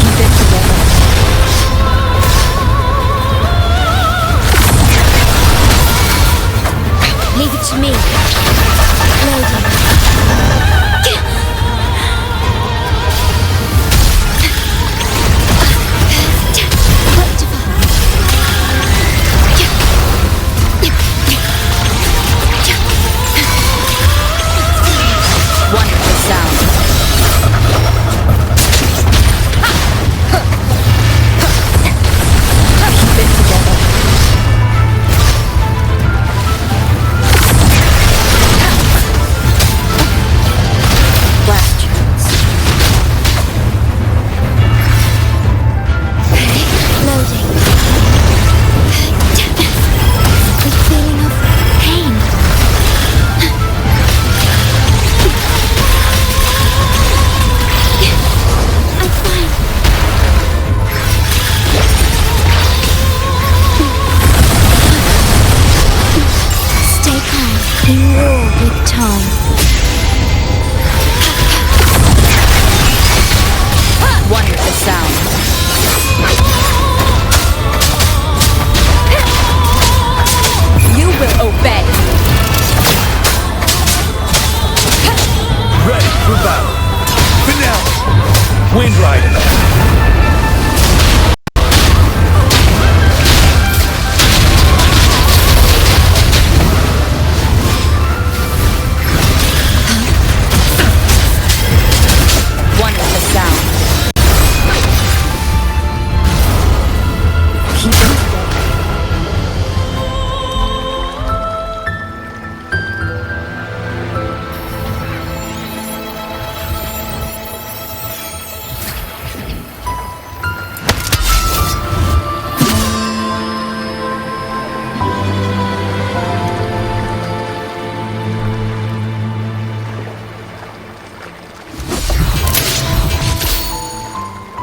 Keep it together. Leave it to me. Loading. Wonderful sound. Keep it together. Blast chance. Loading. The feeling of pain. I'm fine. Stay calm. You roar with time. Wonderful sound. You will obey. Ready for battle. Finale. Wind Rider. Wonderful sound. Keep it together.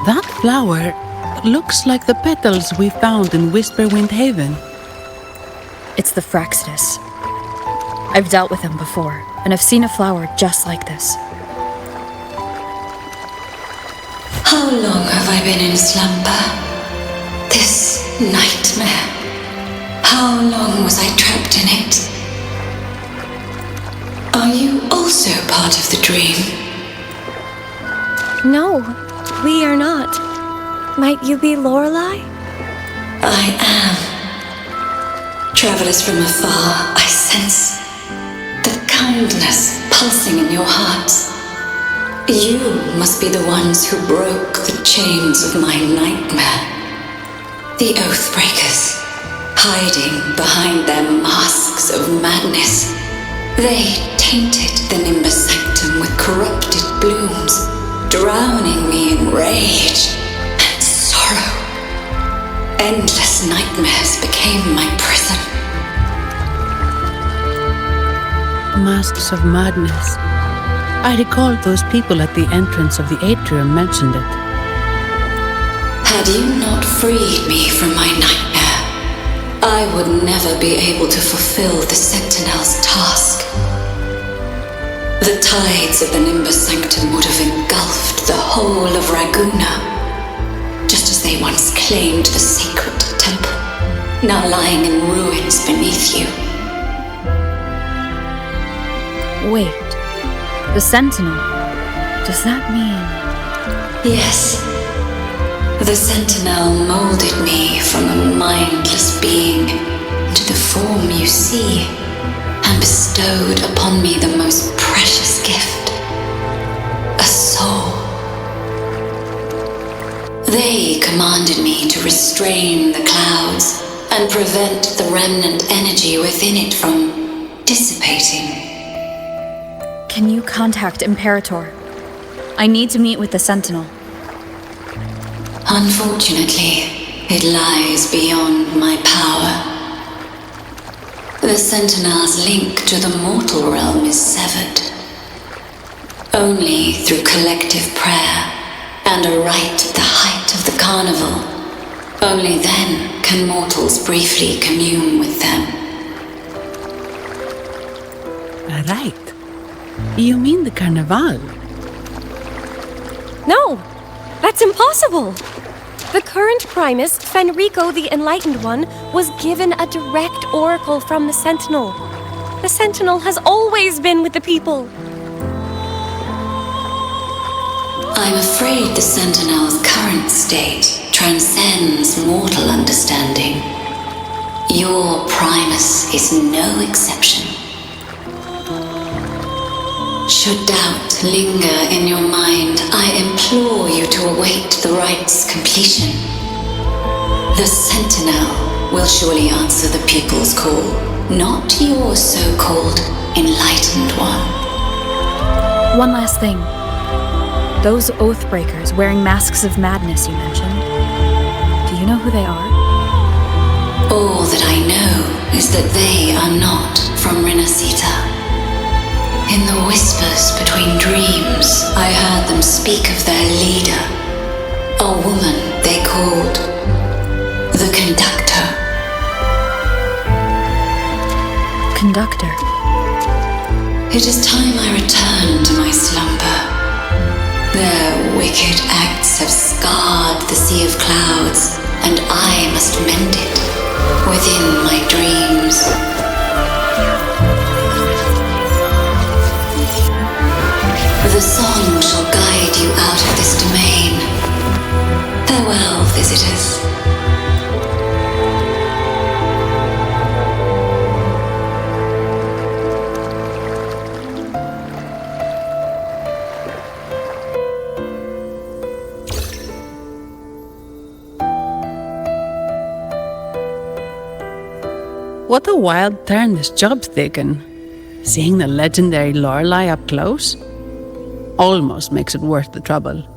That flower looks like the petals we found in Whisperwind Haven. It's the Fraxidus. I've dealt with them before, and I've seen a flower just like this. How long have I been in slumber? This nightmare. How long was I trapped in it? Are you also part of the dream? No, we are not. Might you be Lorelei? I am. Travelers from afar, I sense the kindness pulsing in your hearts. You must be the ones who broke the chains of my nightmare. The Oathbreakers, hiding behind their masks of madness. They tainted the Nimbus sanctum with corrupted blooms, drowning me in rage and sorrow. Endless nightmares became my prison. Masks of madness. I recalled those people at the entrance of the atrium mentioned it. Had you not freed me from my nightmare, I would never be able to fulfill the Sentinel's task. The tides of the Nimbus sanctum would have engulfed the whole of Raguna, just as they once claimed the sacred temple, now lying in ruins beneath you. Wait, the Sentinel. Does that mean... Yes. The Sentinel molded me from a mindless being into the form you see, and bestowed upon me the most precious gift, a soul. They commanded me to restrain the clouds and prevent the remnant energy within it from dissipating. Can you contact Imperator? I need to meet with the Sentinel. Unfortunately, it lies beyond my power. The Sentinel's link to the mortal realm is severed. Only through collective prayer and a rite at the height of the carnival Only then can mortals briefly commune with them. Right. You mean the Carnival? No! That's impossible! The current Primus, Fenrico the Enlightened One, was given a direct oracle from the Sentinel. The Sentinel has always been with the people. I'm afraid the Sentinel's current state transcends mortal understanding. Your Primus is no exception. Should doubt linger in your mind, I implore you to await the rite's completion. The Sentinel will surely answer the people's call, not your so-called Enlightened One. One last thing. Those Oathbreakers wearing masks of madness you mentioned. Do you know who they are? All that I know is that they are not from Renacita. In the whispers between dreams, I heard them speak of their leader, a woman they called the Conductor. Conductor? It is time I returned to my slumber. Their wicked acts have scarred the sea of clouds, and I must mend it within my dreams. The song shall guide you out of this domain. Farewell, visitors. What a wild turn this job's taken. Seeing the legendary Lorelei up close almost makes it worth the trouble.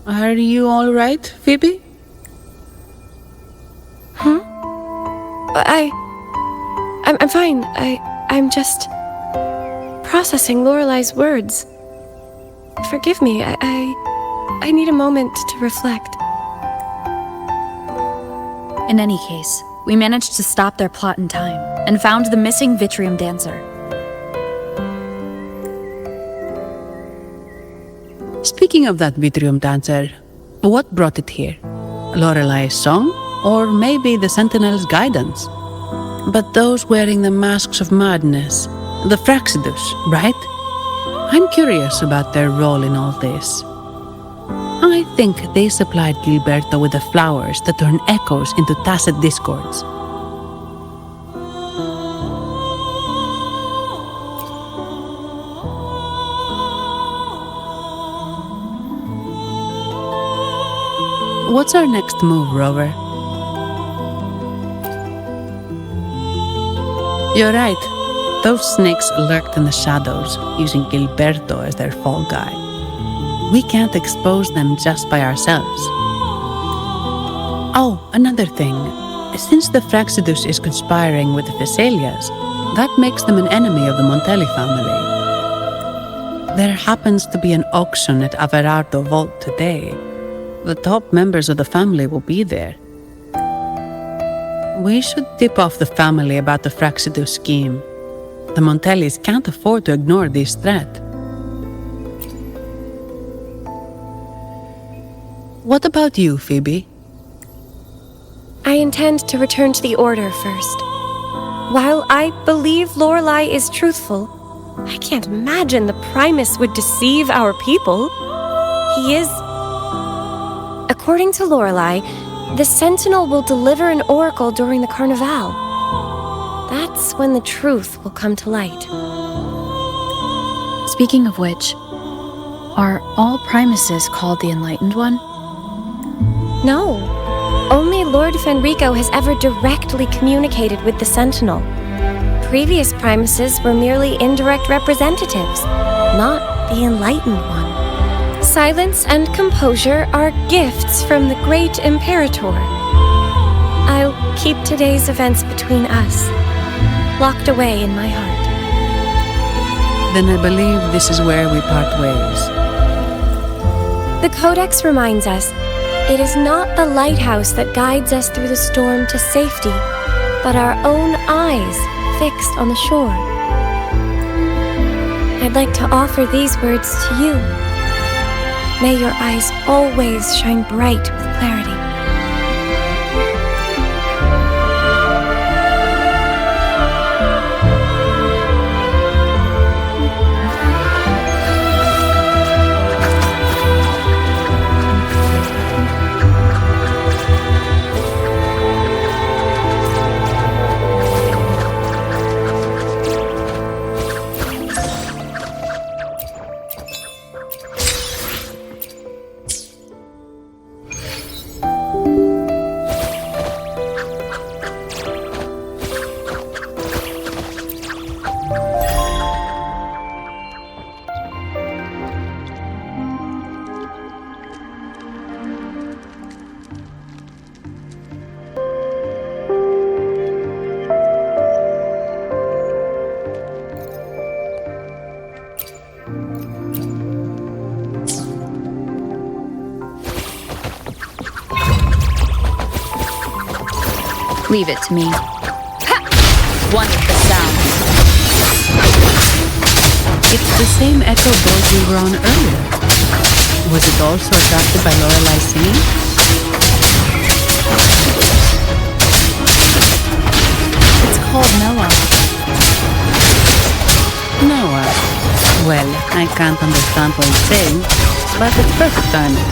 Are you all right, Phoebe? I'm fine. I'm just processing Lorelei's words. Forgive me. I need a moment to reflect. In any case, we managed to stop their plot in time and found the missing Vitrium dancer. Speaking of that Vitrium dancer, what brought it here? Lorelei's song? Or maybe the Sentinel's guidance? But those wearing the masks of madness, the Fraxidus, right? I'm curious about their role in all this. I think they supplied Gilberto with the flowers that turn echoes into tacit discords. What's our next move, Rover? You're right. Those snakes lurked in the shadows, using Gilberto as their fall guy. We can't expose them just by ourselves. Oh, another thing. Since the Fraxidus is conspiring with the Thessalias, that makes them an enemy of the Montelli family. There happens to be an auction at Averardo Vault today. The top members of the family will be there. We should tip off the family about the Fraxidus scheme. The Montellis can't afford to ignore this threat. What about you, Phoebe? I intend to return to the Order first. While I believe Lorelei is truthful, I can't imagine the Primus would deceive our people. He is... According to Lorelei, the Sentinel will deliver an oracle during the Carnival. That's when the truth will come to light. Speaking of which, are all Primuses called the Enlightened One? No. Only Lord Fenrico has ever directly communicated with the Sentinel. Previous Primuses were merely indirect representatives, not the Enlightened One. Silence and composure are gifts from the great Imperator. I'll keep today's events between us, locked away in my heart. Then I believe this is where we part ways. The Codex reminds us, it is not the lighthouse that guides us through the storm to safety, but our own eyes fixed on the shore. I'd like to offer these words to you. May your eyes always shine bright with clarity. Leave it to me. One with the sound. It's the same echo board we were on earlier. Was it also attracted by Lorelai's singing? It's called Noah. Noah. Well, I can't understand what it's saying, but it's perfect timing.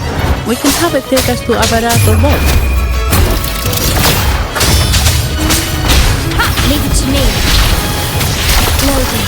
We can have it take us to Avarato Vault. Leave it to me. Loading.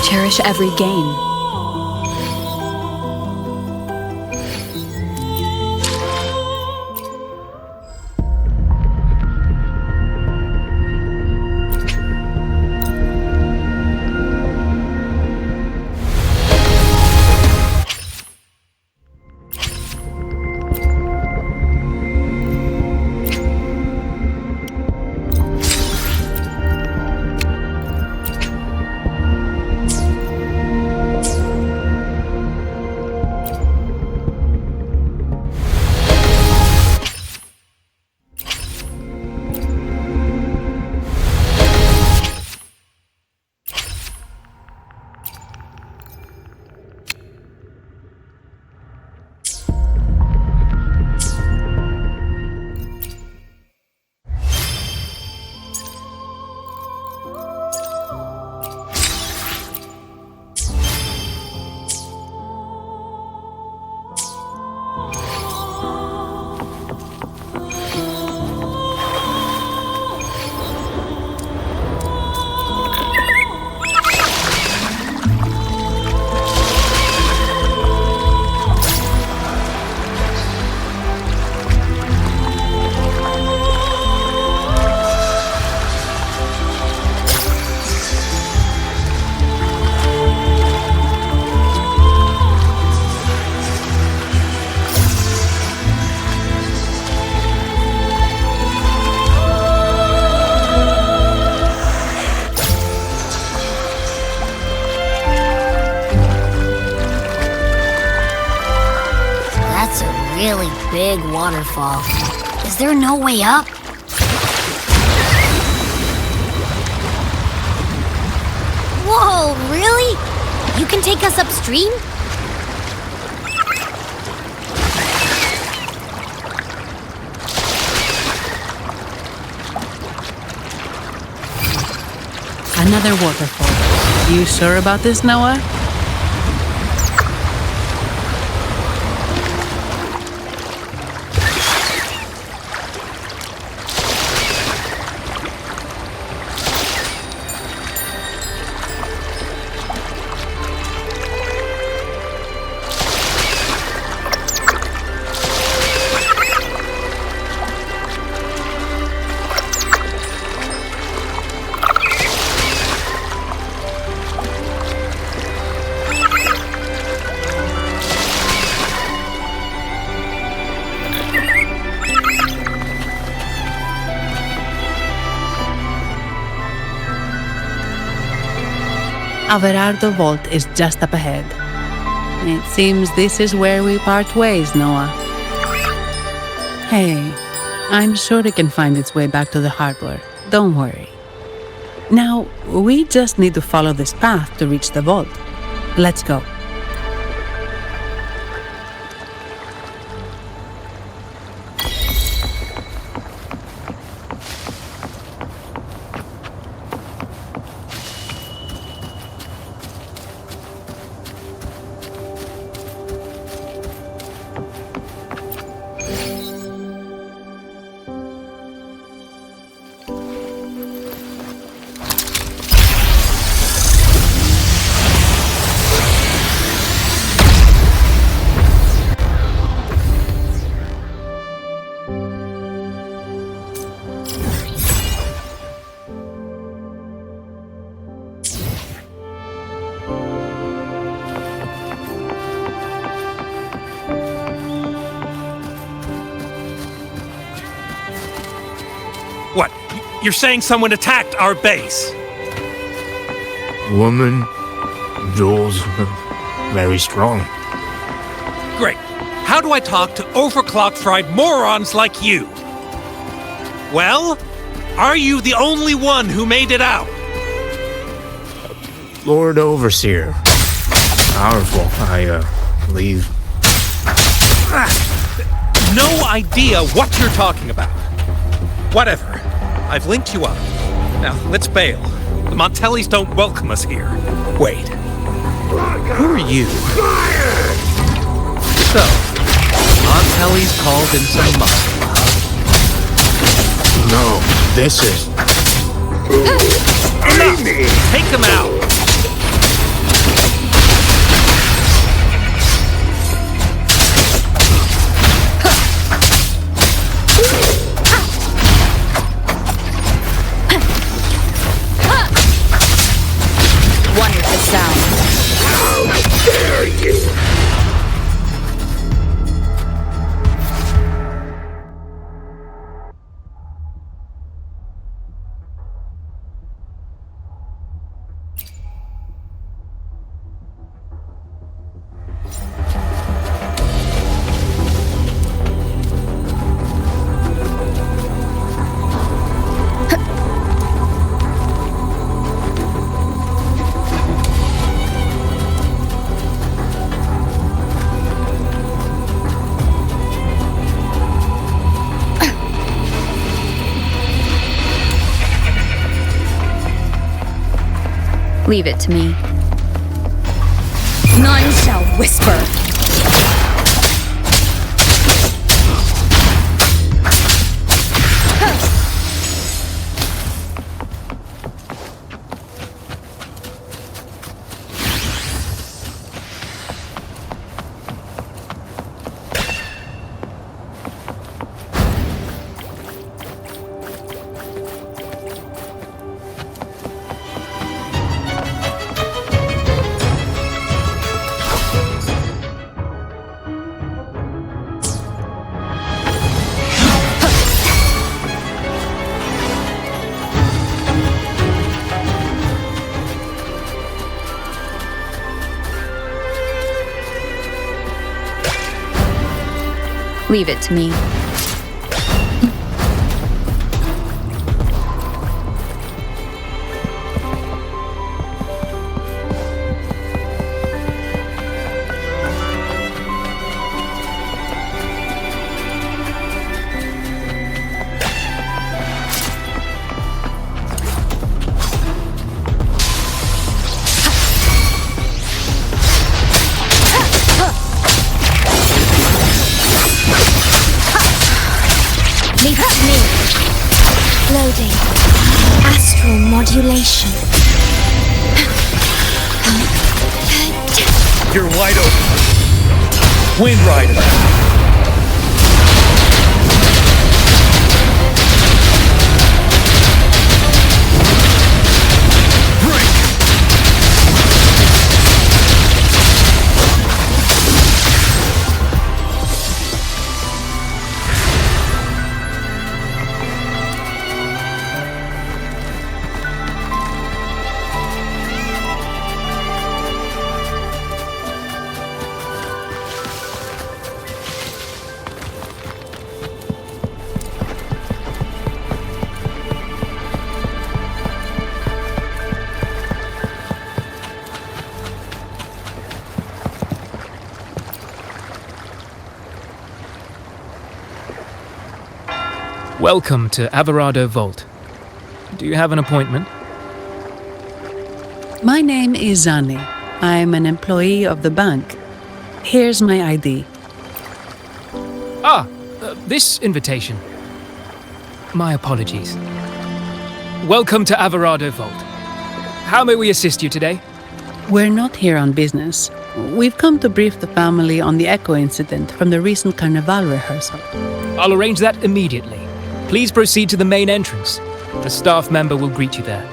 Cherish every gain. Really big waterfall. Is there no way up? Whoa, really? You can take us upstream? Another waterfall. You sure about this, Noah? Averardo Vault is just up ahead. It seems this is where we part ways, Noah. Hey, I'm sure it can find its way back to the harbor. Don't worry. Now, we just need to follow this path to reach the vault. Let's go. What? You're saying someone attacked our base? Woman, Jules, very strong. Great. How do I talk to overclock-fried morons like you? Well, are you the only one who made it out? Lord Overseer. Powerful, I believe. No idea what you're talking about. Whatever. I've linked you up. Now, let's bail. The Montellis don't welcome us here. Wait. Who are you? So, Montellis called in some muscle, huh? No, this is... Enough! Take them out! Wonderful sound. How dare you! Leave it to me. None shall whisper. Leave it to me. Leave it to me. Loading. Astral modulation. You're wide open. Wind Rider. Welcome to Averado Vault. Do you have an appointment? My name is Zani. I'm an employee of the bank. Here's my ID. This invitation. My apologies. Welcome to Averado Vault. How may we assist you today? We're not here on business. We've come to brief the family on the Echo incident from the recent Carnival rehearsal. I'll arrange that immediately. Please proceed to the main entrance. A staff member will greet you there.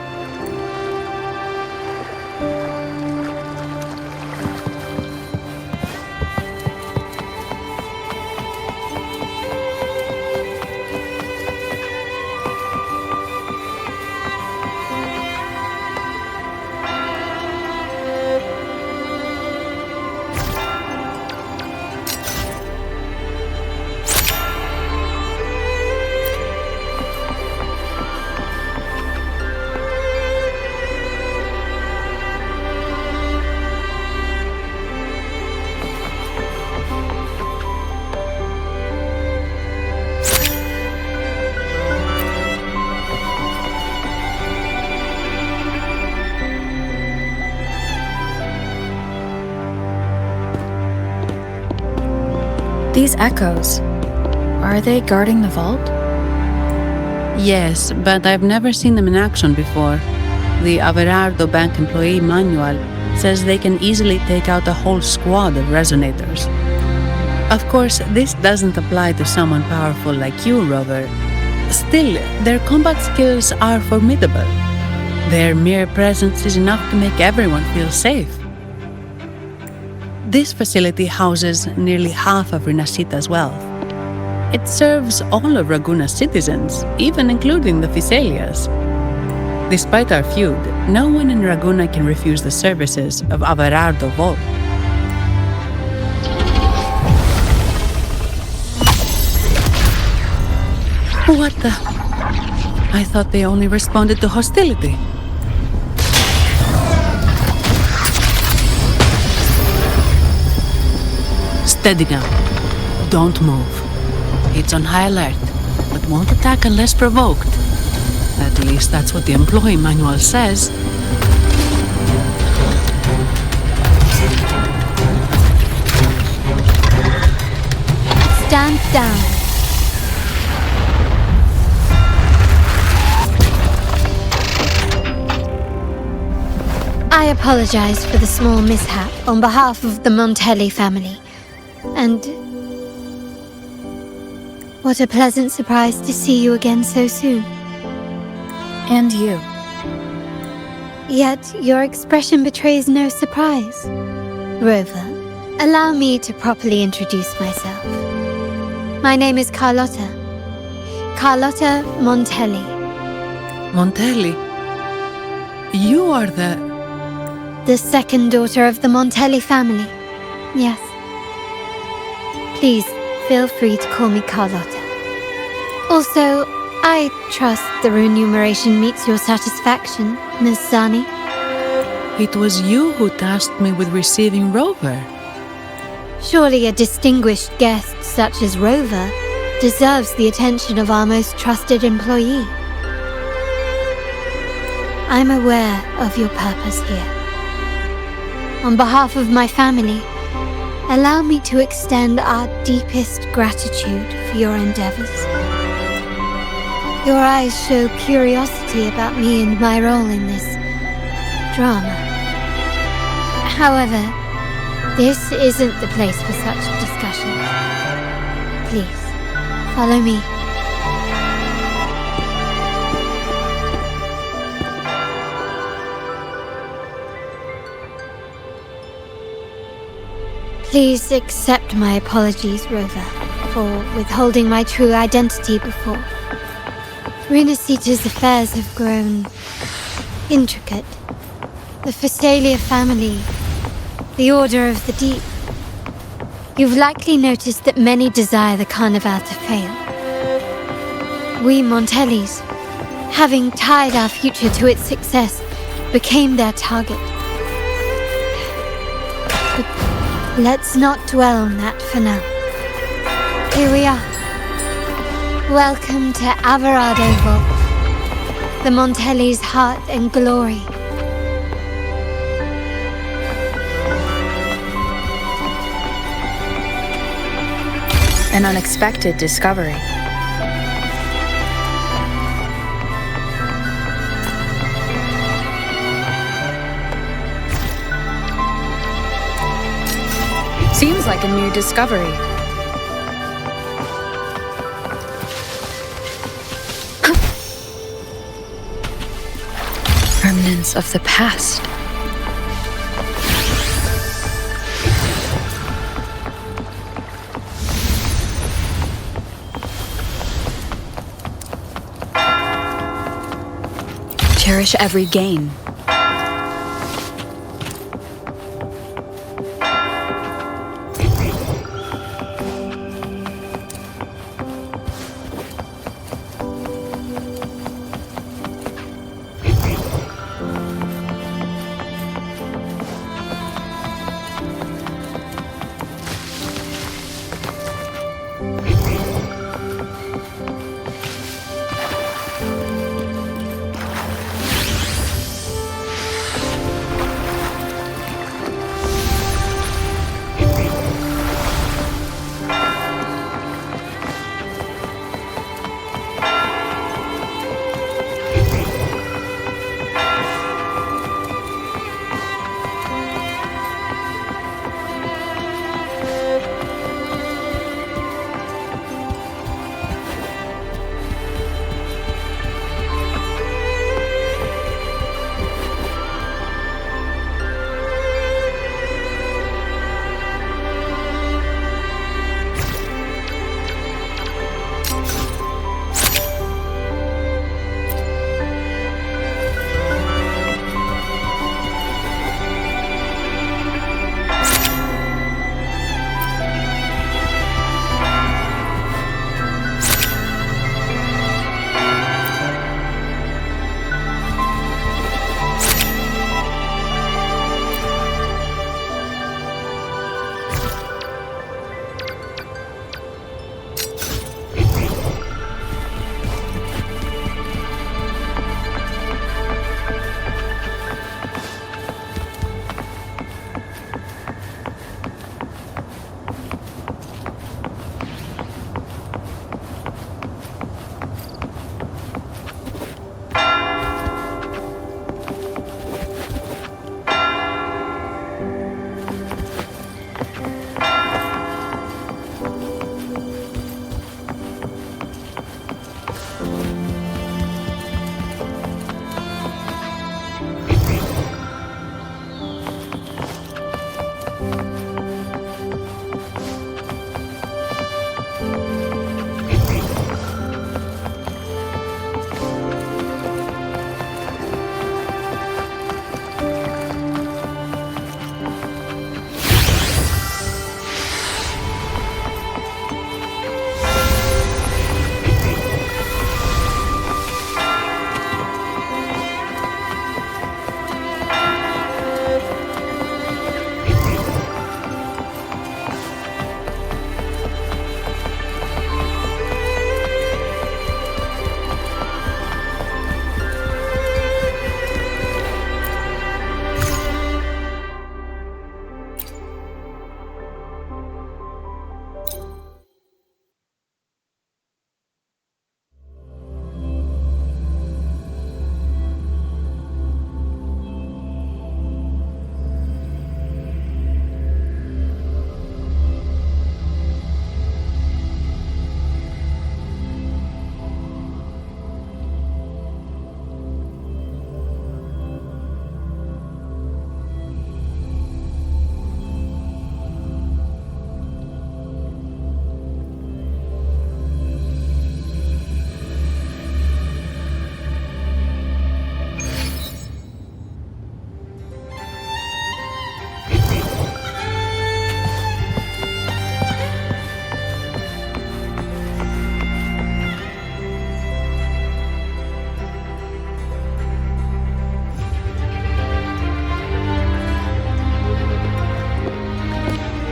These echoes, are they guarding the vault? Yes, but I've never seen them in action before. The Averardo Bank employee manual says they can easily take out a whole squad of resonators. Of course, this doesn't apply to someone powerful like you, Rover. Still, their combat skills are formidable. Their mere presence is enough to make everyone feel safe. This facility houses nearly half of Renacita's wealth. It serves all of Raguna's citizens, even including the Thessalias. Despite our feud, no one in Raguna can refuse the services of Averardo Vault. What the? I thought they only responded to hostility. Steady now. Don't move. It's on high alert, but won't attack unless provoked. At least that's what the employee manual says. Stand down. I apologize for the small mishap on behalf of the Montelli family. And what a pleasant surprise to see you again so soon. And you. Yet your expression betrays no surprise. Rover, allow me to properly introduce myself. My name is Carlotta. Carlotta Montelli. Montelli? You are the second daughter of the Montelli family. Yes. Please, feel free to call me Carlotta. Also, I trust the remuneration meets your satisfaction, Miss Zani. It was you who tasked me with receiving Rover. Surely a distinguished guest such as Rover deserves the attention of our most trusted employee. I'm aware of your purpose here. On behalf of my family, allow me to extend our deepest gratitude for your endeavors. Your eyes show curiosity about me and my role in this drama. However, this isn't the place for such discussions. Please, follow me. Please accept my apologies, Rover, for withholding my true identity before. Runacita's affairs have grown intricate. The Phasalia family, the Order of the Deep. You've likely noticed that many desire the Carnival to fail. We Montellis, having tied our future to its success, became their target. But let's not dwell on that for now. Here we are. Welcome to Averado Vault, the Montellis' heart and glory. An unexpected discovery. Seems like a new discovery. Remnants of the past. Cherish every gain.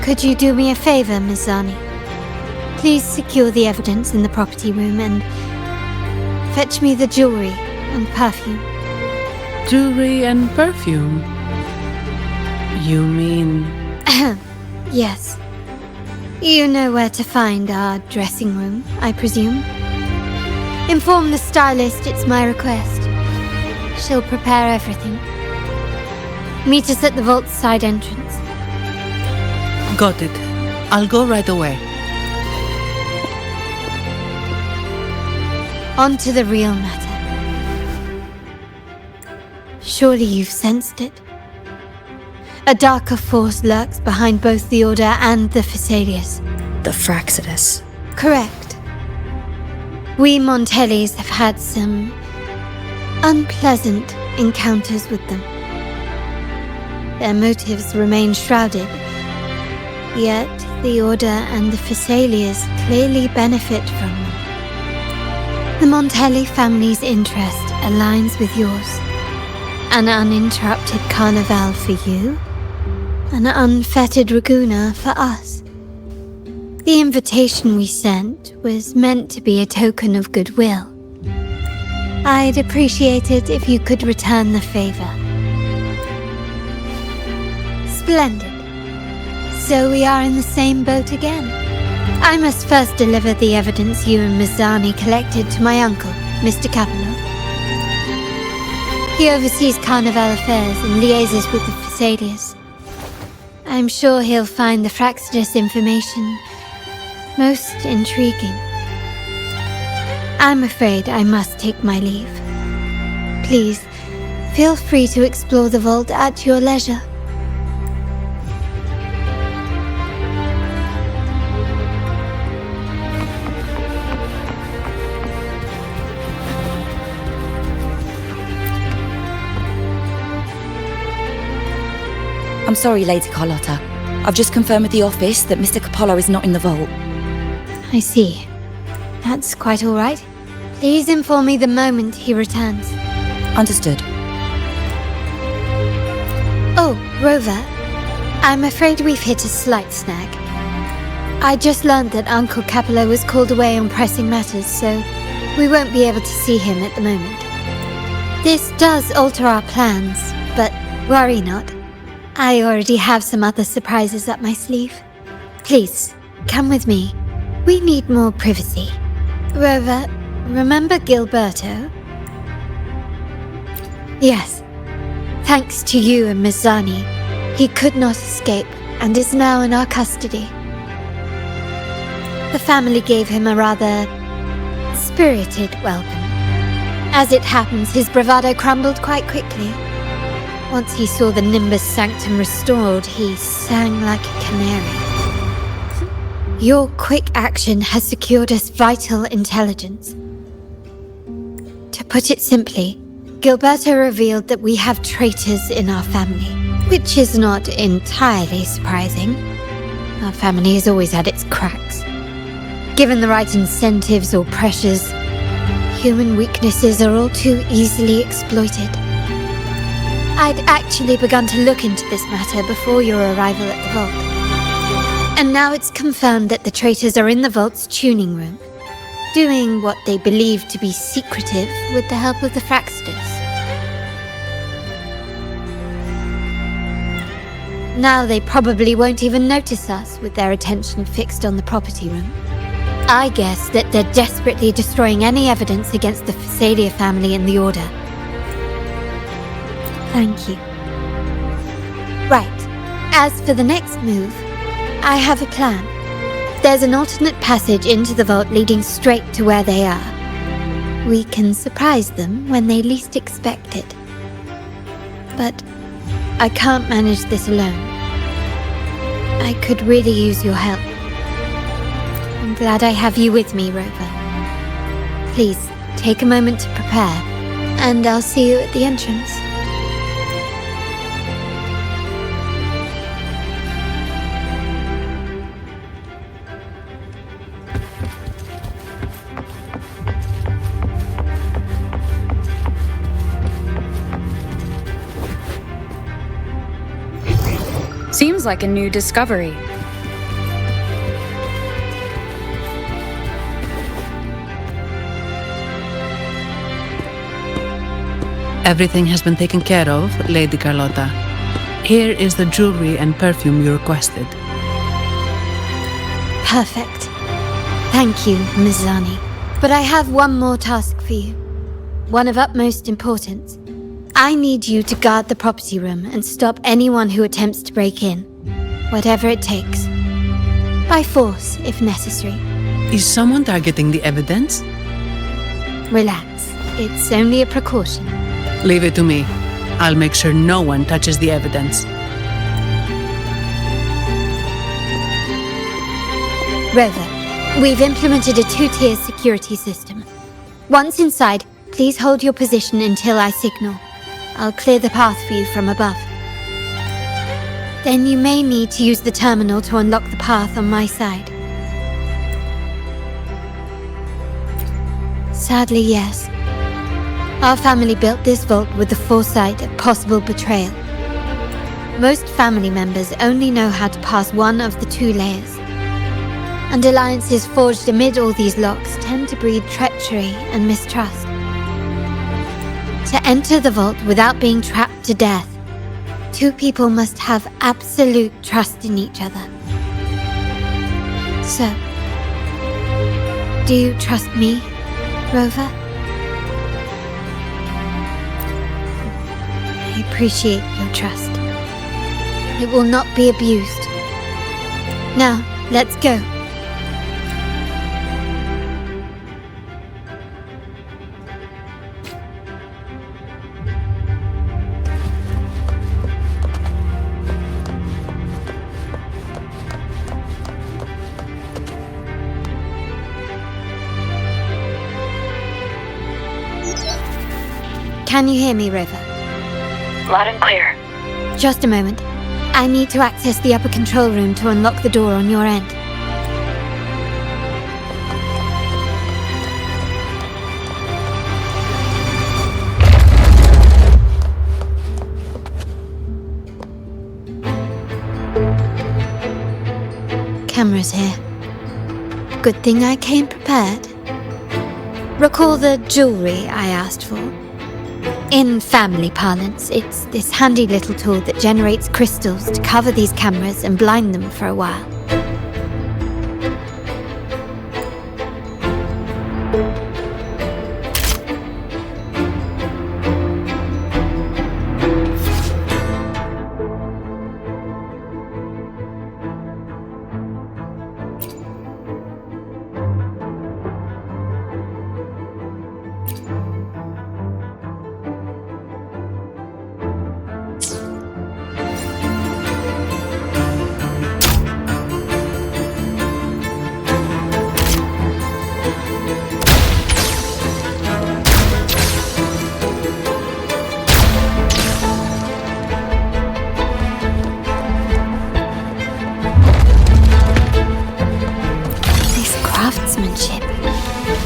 Could you do me a favor, Miss Zani? Please secure the evidence in the property room and fetch me the jewelry and perfume. Jewelry and perfume? You mean... Yes. You know where to find our dressing room, I presume? Inform the stylist it's my request. She'll prepare everything. Meet us at the vault's side entrance. Got it. I'll go right away. On to the real matter. Surely you've sensed it. A darker force lurks behind both the Order and the Phasaelius. The Fraxidus. Correct. We Montellis have had some unpleasant encounters with them. Their motives remain shrouded, yet the Order and the Phasaelius clearly benefit from them. The Montelli family's interest aligns with yours. An uninterrupted carnival for you, an unfettered Raguena for us. The invitation we sent was meant to be a token of goodwill. I'd appreciate it if you could return the favor. Splendid. So we are in the same boat again. I must first deliver the evidence you and Miss Zani collected to my uncle, Mr. Capello. He oversees Carnival affairs and liaises with the Phasaelius. I'm sure he'll find the Fraxidus information most intriguing. I'm afraid I must take my leave. Please, feel free to explore the vault at your leisure. I'm sorry, Lady Carlotta. I've just confirmed with the office that Mr. Capello is not in the vault. I see. That's quite all right. Please inform me the moment he returns. Understood. Oh, Rover. I'm afraid we've hit a slight snag. I just learned that Uncle Capello was called away on pressing matters, so we won't be able to see him at the moment. This does alter our plans, but worry not. I already have some other surprises up my sleeve. Please, come with me. We need more privacy. Rover, remember Gilberto? Yes. Thanks to you and Miss Zani, he could not escape and is now in our custody. The family gave him a rather spirited welcome. As it happens, his bravado crumbled quite quickly. Once he saw the Nimbus sanctum restored, he sang like a canary. Your quick action has secured us vital intelligence. To put it simply, Gilberto revealed that we have traitors in our family, which is not entirely surprising. Our family has always had its cracks. Given the right incentives or pressures, human weaknesses are all too easily exploited. I'd actually begun to look into this matter before your arrival at the vault. And now it's confirmed that the traitors are in the vault's tuning room, doing what they believe to be secretive with the help of the Fraxidus. Now they probably won't even notice us with their attention fixed on the property room. I guess that they're desperately destroying any evidence against the Phasalia family and the Order. Thank you. Right. As for the next move, I have a plan. There's an alternate passage into the vault leading straight to where they are. We can surprise them when they least expect it. But I can't manage this alone. I could really use your help. I'm glad I have you with me, Rover. Please, take a moment to prepare, and I'll see you at the entrance. Seems like a new discovery. Everything has been taken care of, Lady Carlotta. Here is the jewelry and perfume you requested. Perfect. Thank you, Ms. Zani. But I have one more task for you. One of utmost importance. I need you to guard the property room and stop anyone who attempts to break in. Whatever it takes. By force, if necessary. Is someone targeting the evidence? Relax. It's only a precaution. Leave it to me. I'll make sure no one touches the evidence. Rover, we've implemented a 2-tier security system. Once inside, please hold your position until I signal. I'll clear the path for you from above. Then you may need to use the terminal to unlock the path on my side. Sadly, yes. Our family built this vault with the foresight of possible betrayal. Most family members only know how to pass one of the 2 layers. And alliances forged amid all these locks tend to breed treachery and mistrust. To enter the vault without being trapped to death, 2 people must have absolute trust in each other. So, do you trust me, Rover? I appreciate your trust. It will not be abused. Now, let's go. Can you hear me, Rover? Loud and clear. Just a moment. I need to access the upper control room to unlock the door on your end. Cameras here. Good thing I came prepared. Recall the jewelry I asked for? In family parlance, it's this handy little tool that generates crystals to cover these cameras and blind them for a while.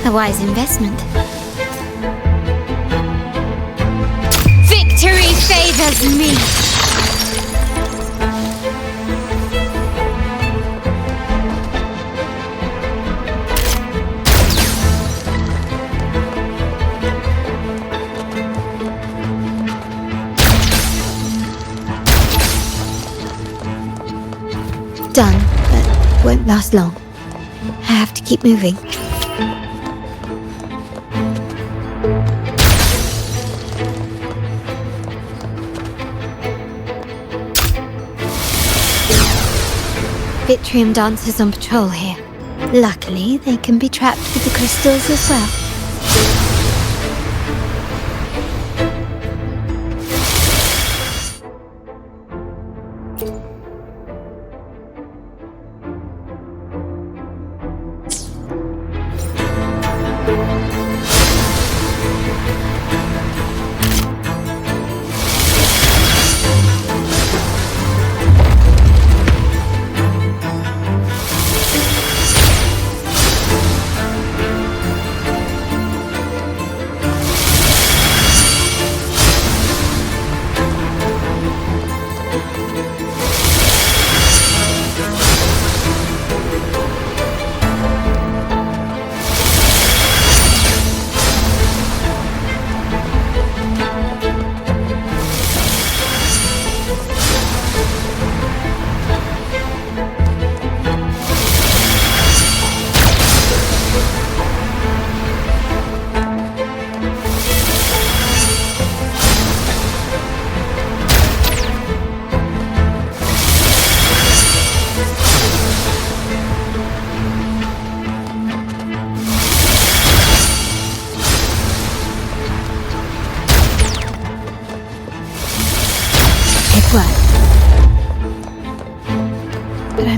A wise investment. Victory favors me! Done, but won't last long. I have to keep moving. Vitrium dancers on patrol here. Luckily, they can be trapped with the crystals as well.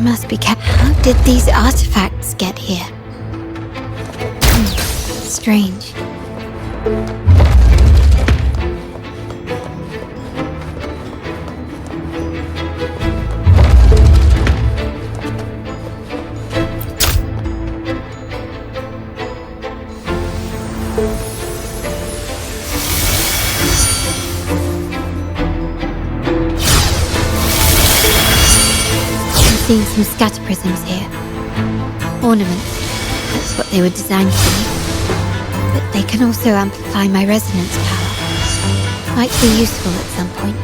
must be kept. How did these artifacts get here? Strange. Seeing some scatter prisms here. Ornaments. That's what they were designed for me. But they can also amplify my resonance power. Might be useful at some point.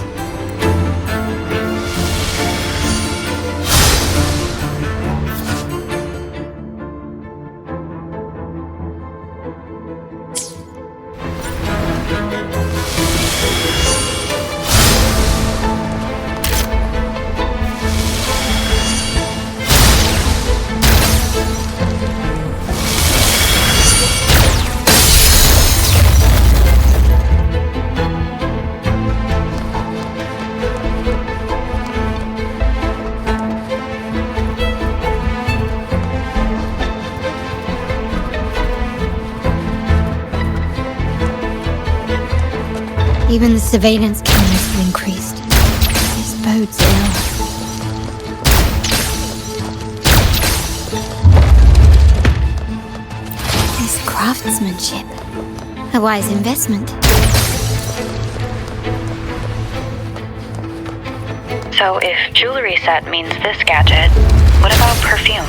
Even the surveillance cameras have increased. This bodes ill. This craftsmanship. A wise investment. So if jewelry set means this gadget, what about perfume?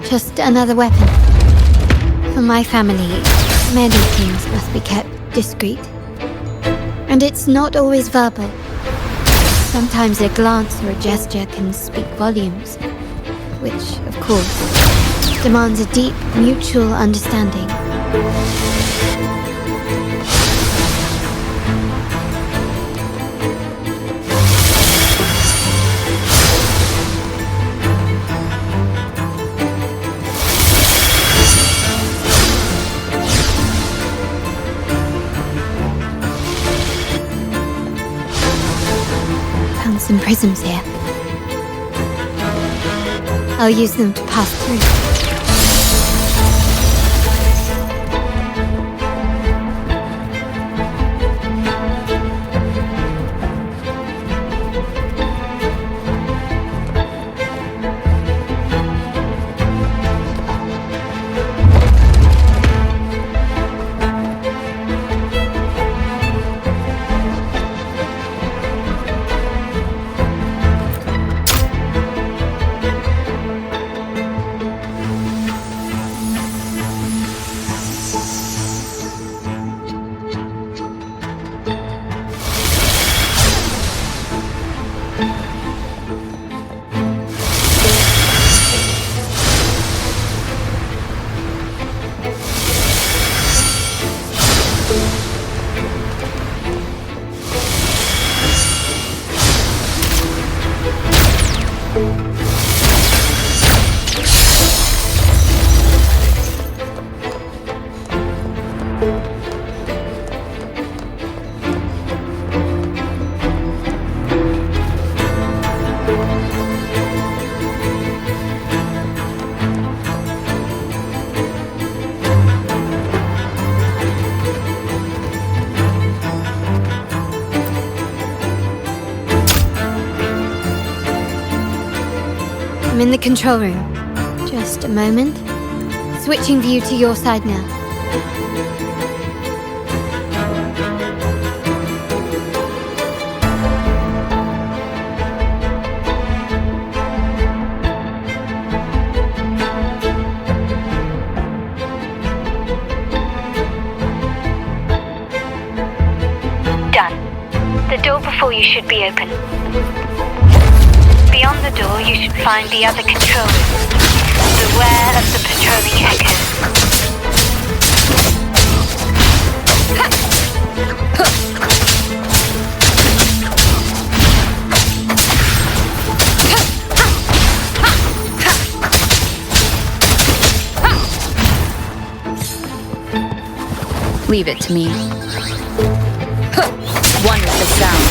Just another weapon. For my family, many things must be kept discreet. And it's not always verbal. Sometimes a glance or a gesture can speak volumes, which, of course, demands a deep mutual understanding. Some prisms here. I'll use them to pass through. I'm in the control room. Just a moment. Switching view to your side now. Done. The door before you should be open. Beyond the door, you should find the other control room. Beware of the patrolling echoes. Leave it to me. One with the sound.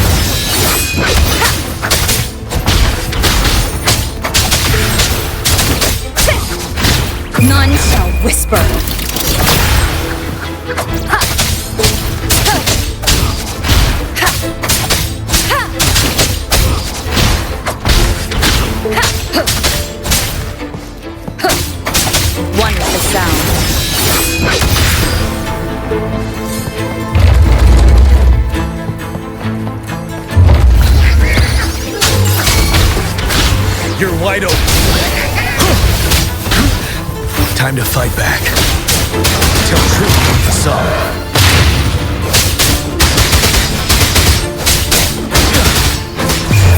whisper. One with the sound. You're wide open. Time to fight back. Till truth comes to some.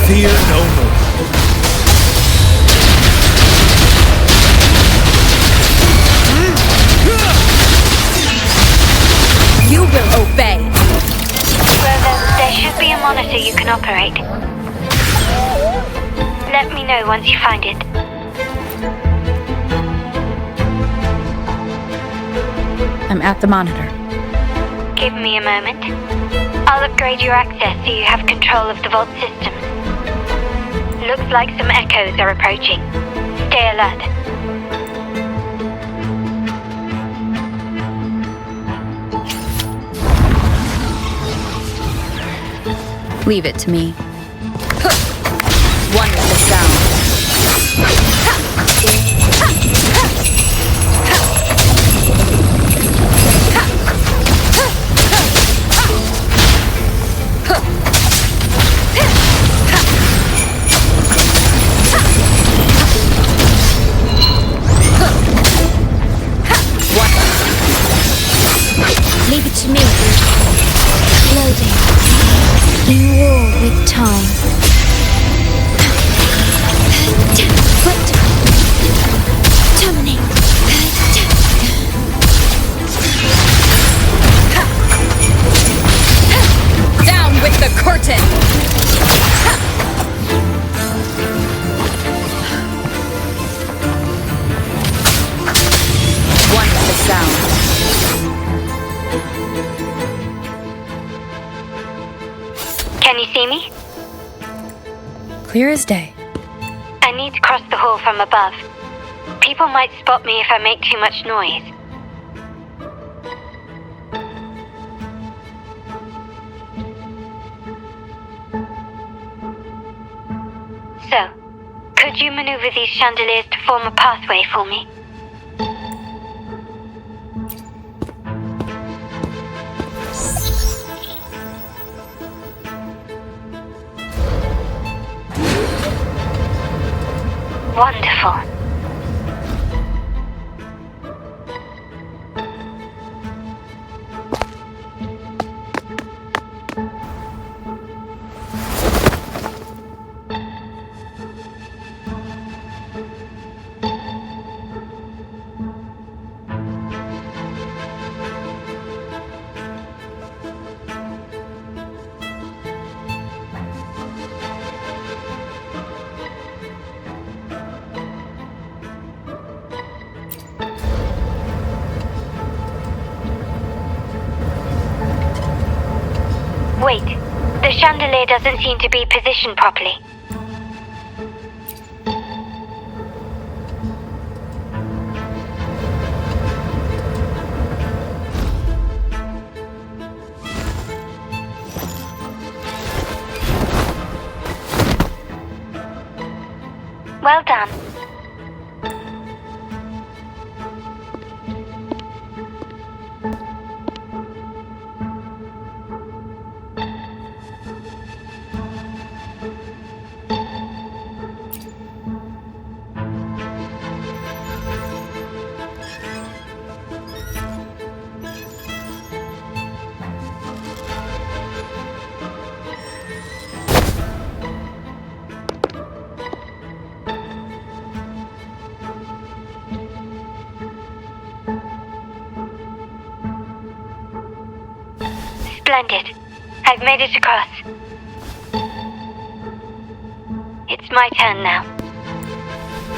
Fear no more. You will obey. There should be a monitor you can operate. Let me know once you find it. I'm at the monitor. Give me a moment. I'll upgrade your access so you have control of the vault systems. Looks like some echoes are approaching. Stay alert. Leave it to me. One with the sound. Leave it to me. Loading. In war with time. Terminate. Down with the curtain. One with the sound. Can you see me? Clear as day. I need to cross the hall from above. People might spot me if I make too much noise. So, could you maneuver these chandeliers to form a pathway for me? Wonderful. Wait, the chandelier doesn't seem to be positioned properly. Well done. Splendid. I've made it across. It's my turn now.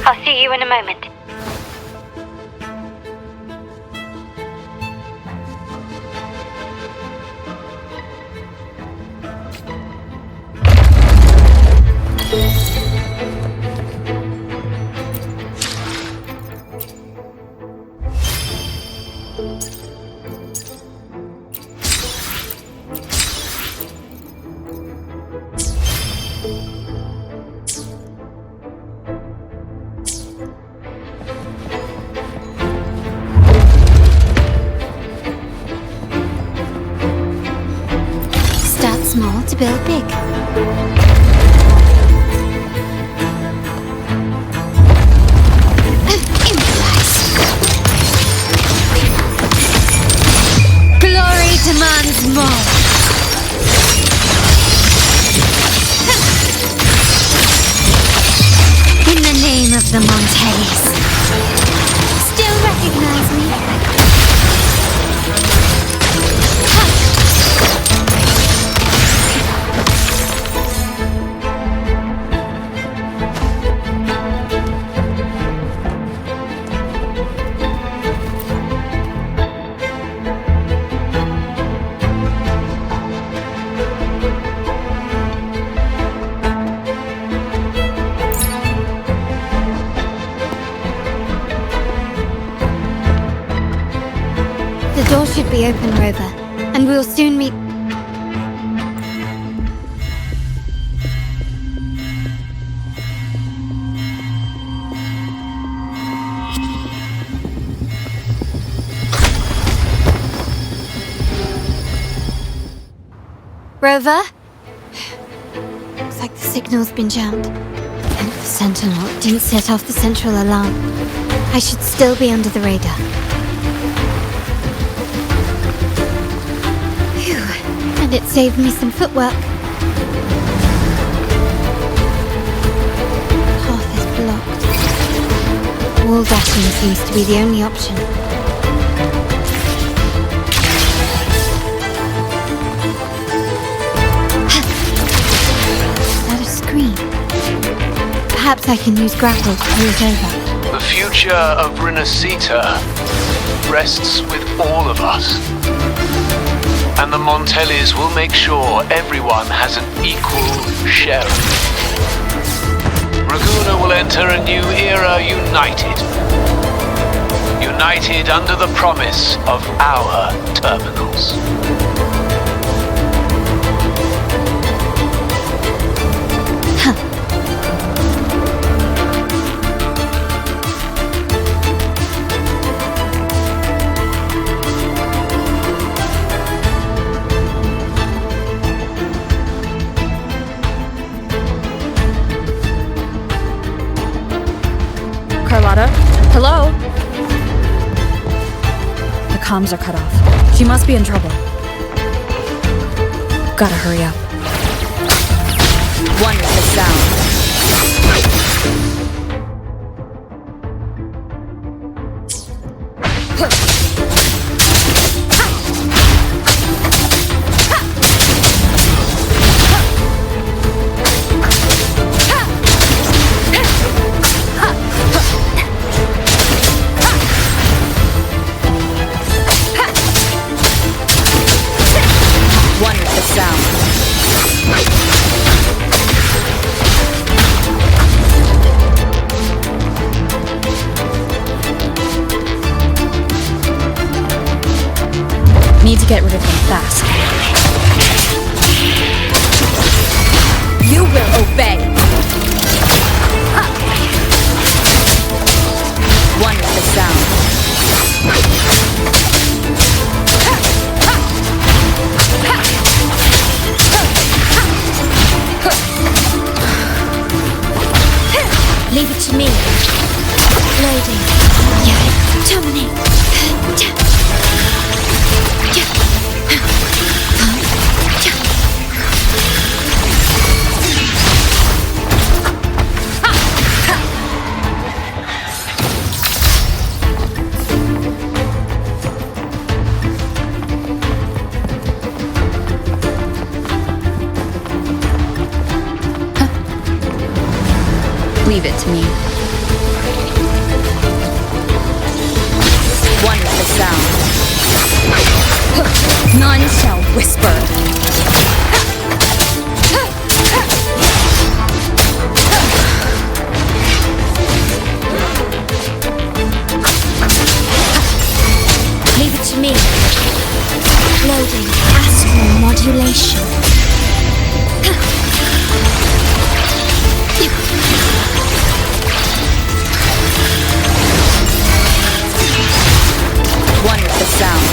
I'll see you in a moment. small to build big. Glory demands more. In the name of the Montellis. Still recognize me? The door should be open, Rover, and we'll soon meet... Rover? Looks like the signal's been jammed. And the Sentinel didn't set off the central alarm. I should still be under the radar. And it saved me some footwork. Path is blocked. Wall dashing seems to be the only option. Is that a screen? Perhaps I can use grapple to pull it over. The future of Renacita rests with all of us. And the Montellis will make sure everyone has an equal share. Ragusa will enter a new era united. United under the promise of our terminals. Carlotta? Hello? The comms are cut off. She must be in trouble. Gotta hurry up. One with the sound. Need to get rid of him fast. You will obey. One with the sound. Leave it to me. Loading. Yeah. Terminate. Leave it to me. One with the sound. None shall whisper. Leave it to me. Loading. Astral modulation. One with the sound.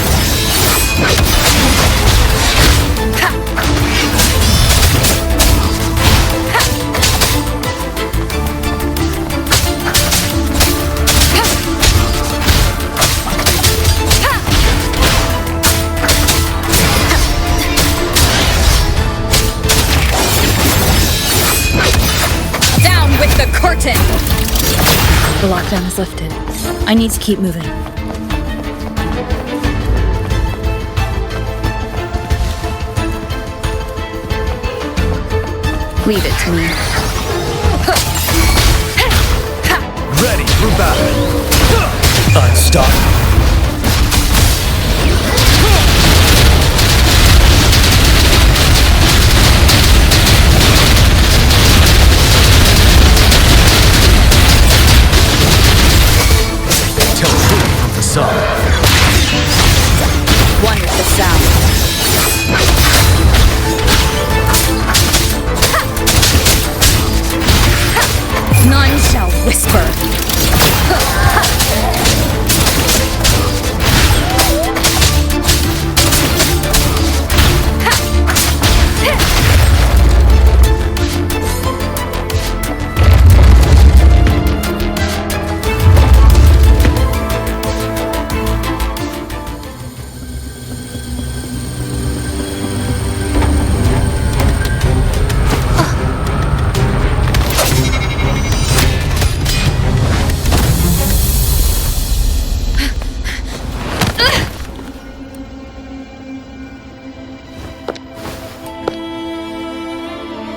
lockdown is lifted. I need to keep moving. Leave it to me. Ready for battle. Unstoppable. From the sun. Wonderful sound. None shall whisper.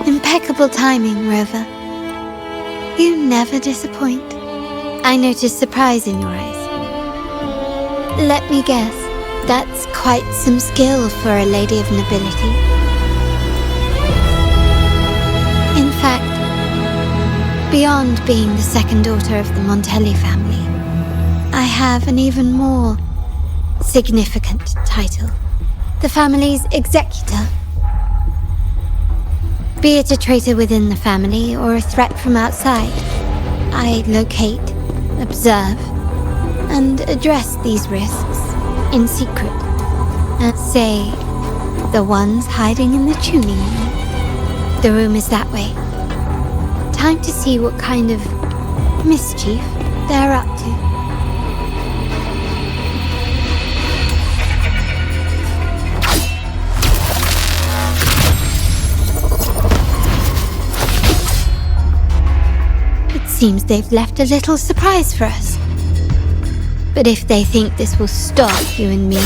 Impeccable timing, Rover. You never disappoint. I notice surprise in your eyes. Let me guess, that's quite some skill for a lady of nobility. In fact, beyond being the second daughter of the Montelli family, I have an even more significant title. The family's executor. Be it a traitor within the family or a threat from outside, I locate, observe, and address these risks in secret. And say, the ones hiding in the tuning room. The room is that way. Time to see what kind of mischief they're up to. Seems they've left a little surprise for us. But if they think this will stop you and me,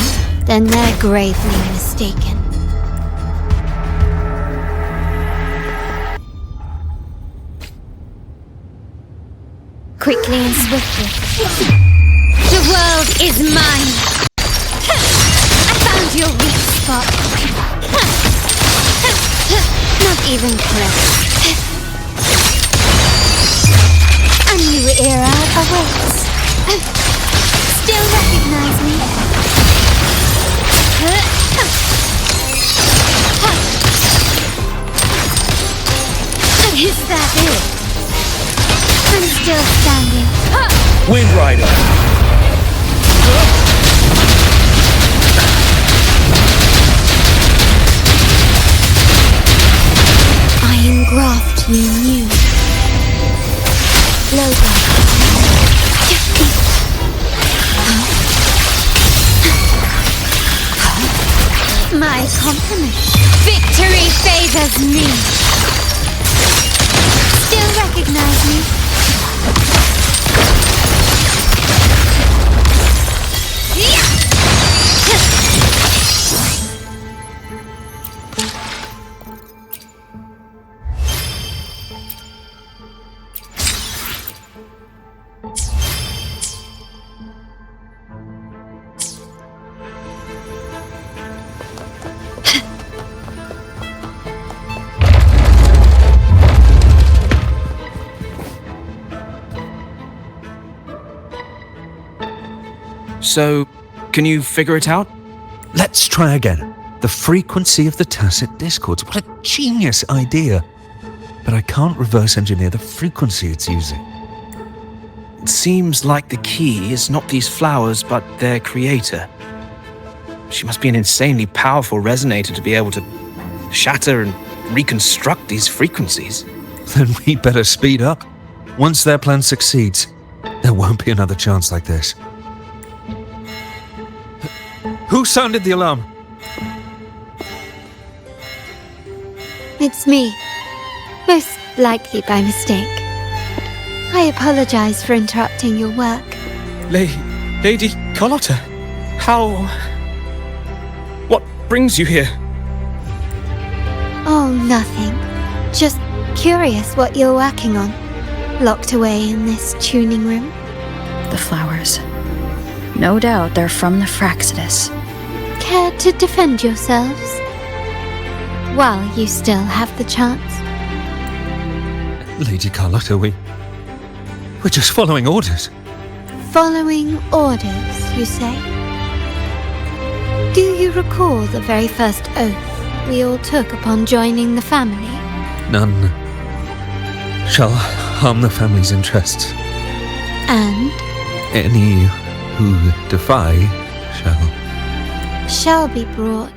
then they're gravely mistaken. Quickly and swiftly. The world is mine! I found your weak spot. Not even close. A new era awaits. Still recognize me? Is that it? I'm still standing. Wind Rider! I engraft you new. Logo. My compliment. Victory favors me. Still recognize me? So, can you figure it out? Let's try again. The frequency of the tacit discords. What a genius idea. But I can't reverse engineer the frequency it's using. It seems like the key is not these flowers, but their creator. She must be an insanely powerful resonator to be able to shatter and reconstruct these frequencies. Then we'd better speed up. Once their plan succeeds, there won't be another chance like this. Who sounded the alarm? It's me. Most likely by mistake. I apologize for interrupting your work. Lady Carlotta, how... What brings you here? Oh, nothing. Just curious what you're working on. Locked away in this tuning room. The flowers. No doubt they're from the Fraxidus. Care to defend yourselves? While you still have the chance. Lady Carlotta, we're just following orders. Following orders, you say? Do you recall the very first oath we all took upon joining the family? None shall harm the family's interests. And? Any who defy shall be brought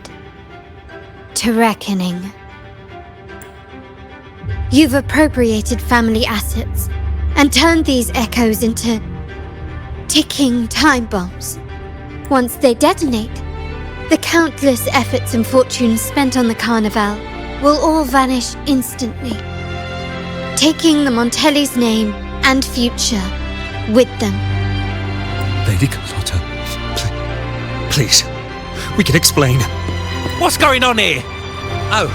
to reckoning. You've appropriated family assets and turned these echoes into ticking time bombs. Once they detonate, the countless efforts and fortunes spent on the Carnival will all vanish instantly, taking the Montelli's name and future with them. Lady Carlotta, please, we can explain. What's going on here? Oh,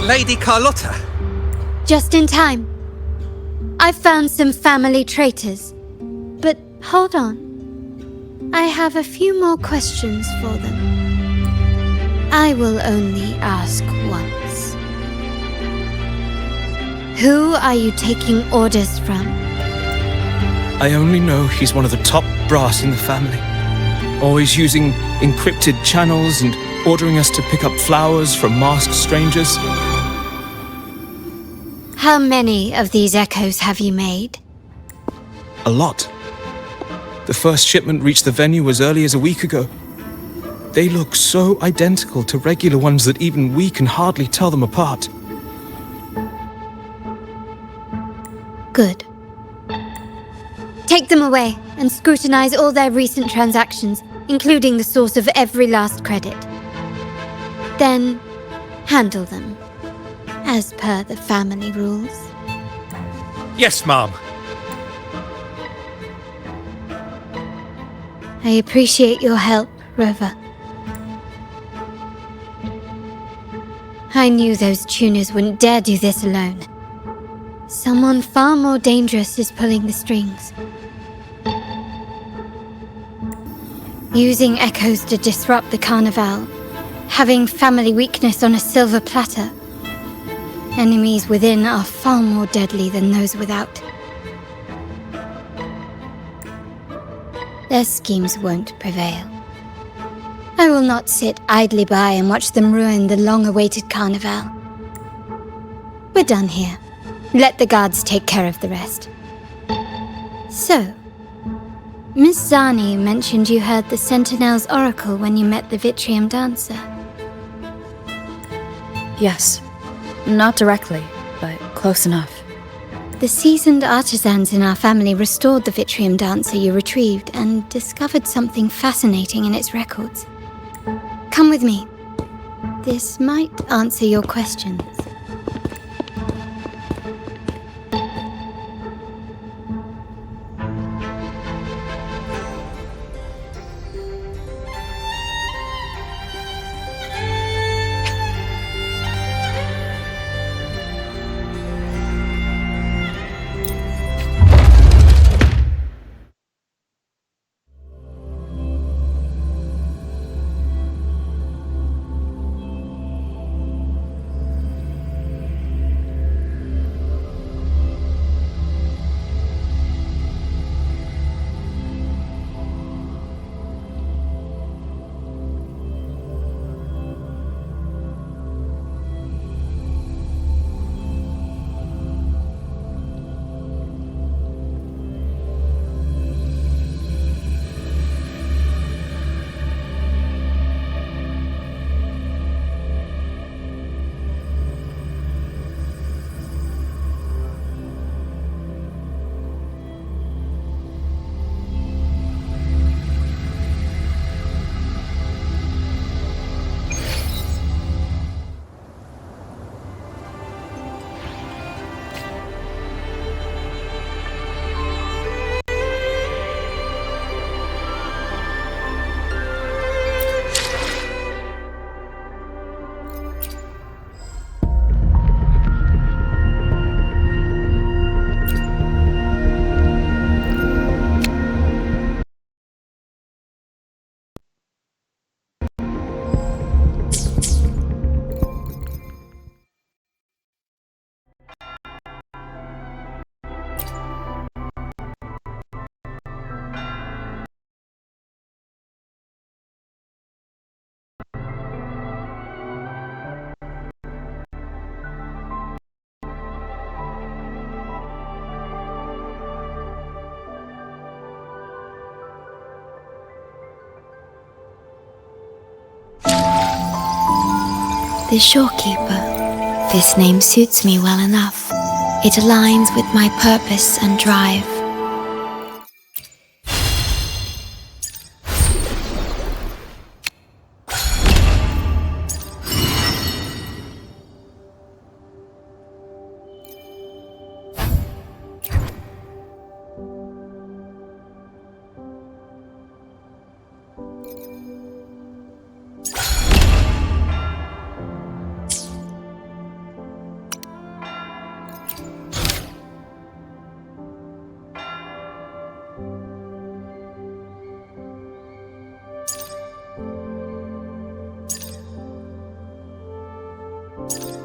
Lady Carlotta. Just in time. I found some family traitors. But hold on. I have a few more questions for them. I will only ask once. Who are you taking orders from? I only know he's one of the top brass in the family. Always using encrypted channels and ordering us to pick up flowers from masked strangers. How many of these echoes have you made? A lot. The first shipment reached the venue as early as a week ago. They look so identical to regular ones that even we can hardly tell them apart. Good. Take them away and scrutinize all their recent transactions, including the source of every last credit. Then, handle them, as per the family rules. Yes, Mom. I appreciate your help, Rover. I knew those tuners wouldn't dare do this alone. Someone far more dangerous is pulling the strings. Using echoes to disrupt the Carnival. Having family weakness on a silver platter. Enemies within are far more deadly than those without. Their schemes won't prevail. I will not sit idly by and watch them ruin the long-awaited Carnival. We're done here. Let the guards take care of the rest. So, Miss Zani mentioned you heard the Sentinel's oracle when you met the Vitrium Dancer. Yes. Not directly, but close enough. The seasoned artisans in our family restored the Vitrium Dancer you retrieved and discovered something fascinating in its records. Come with me. This might answer your questions. The Shorekeeper. This name suits me well enough. It aligns with my purpose and drive. you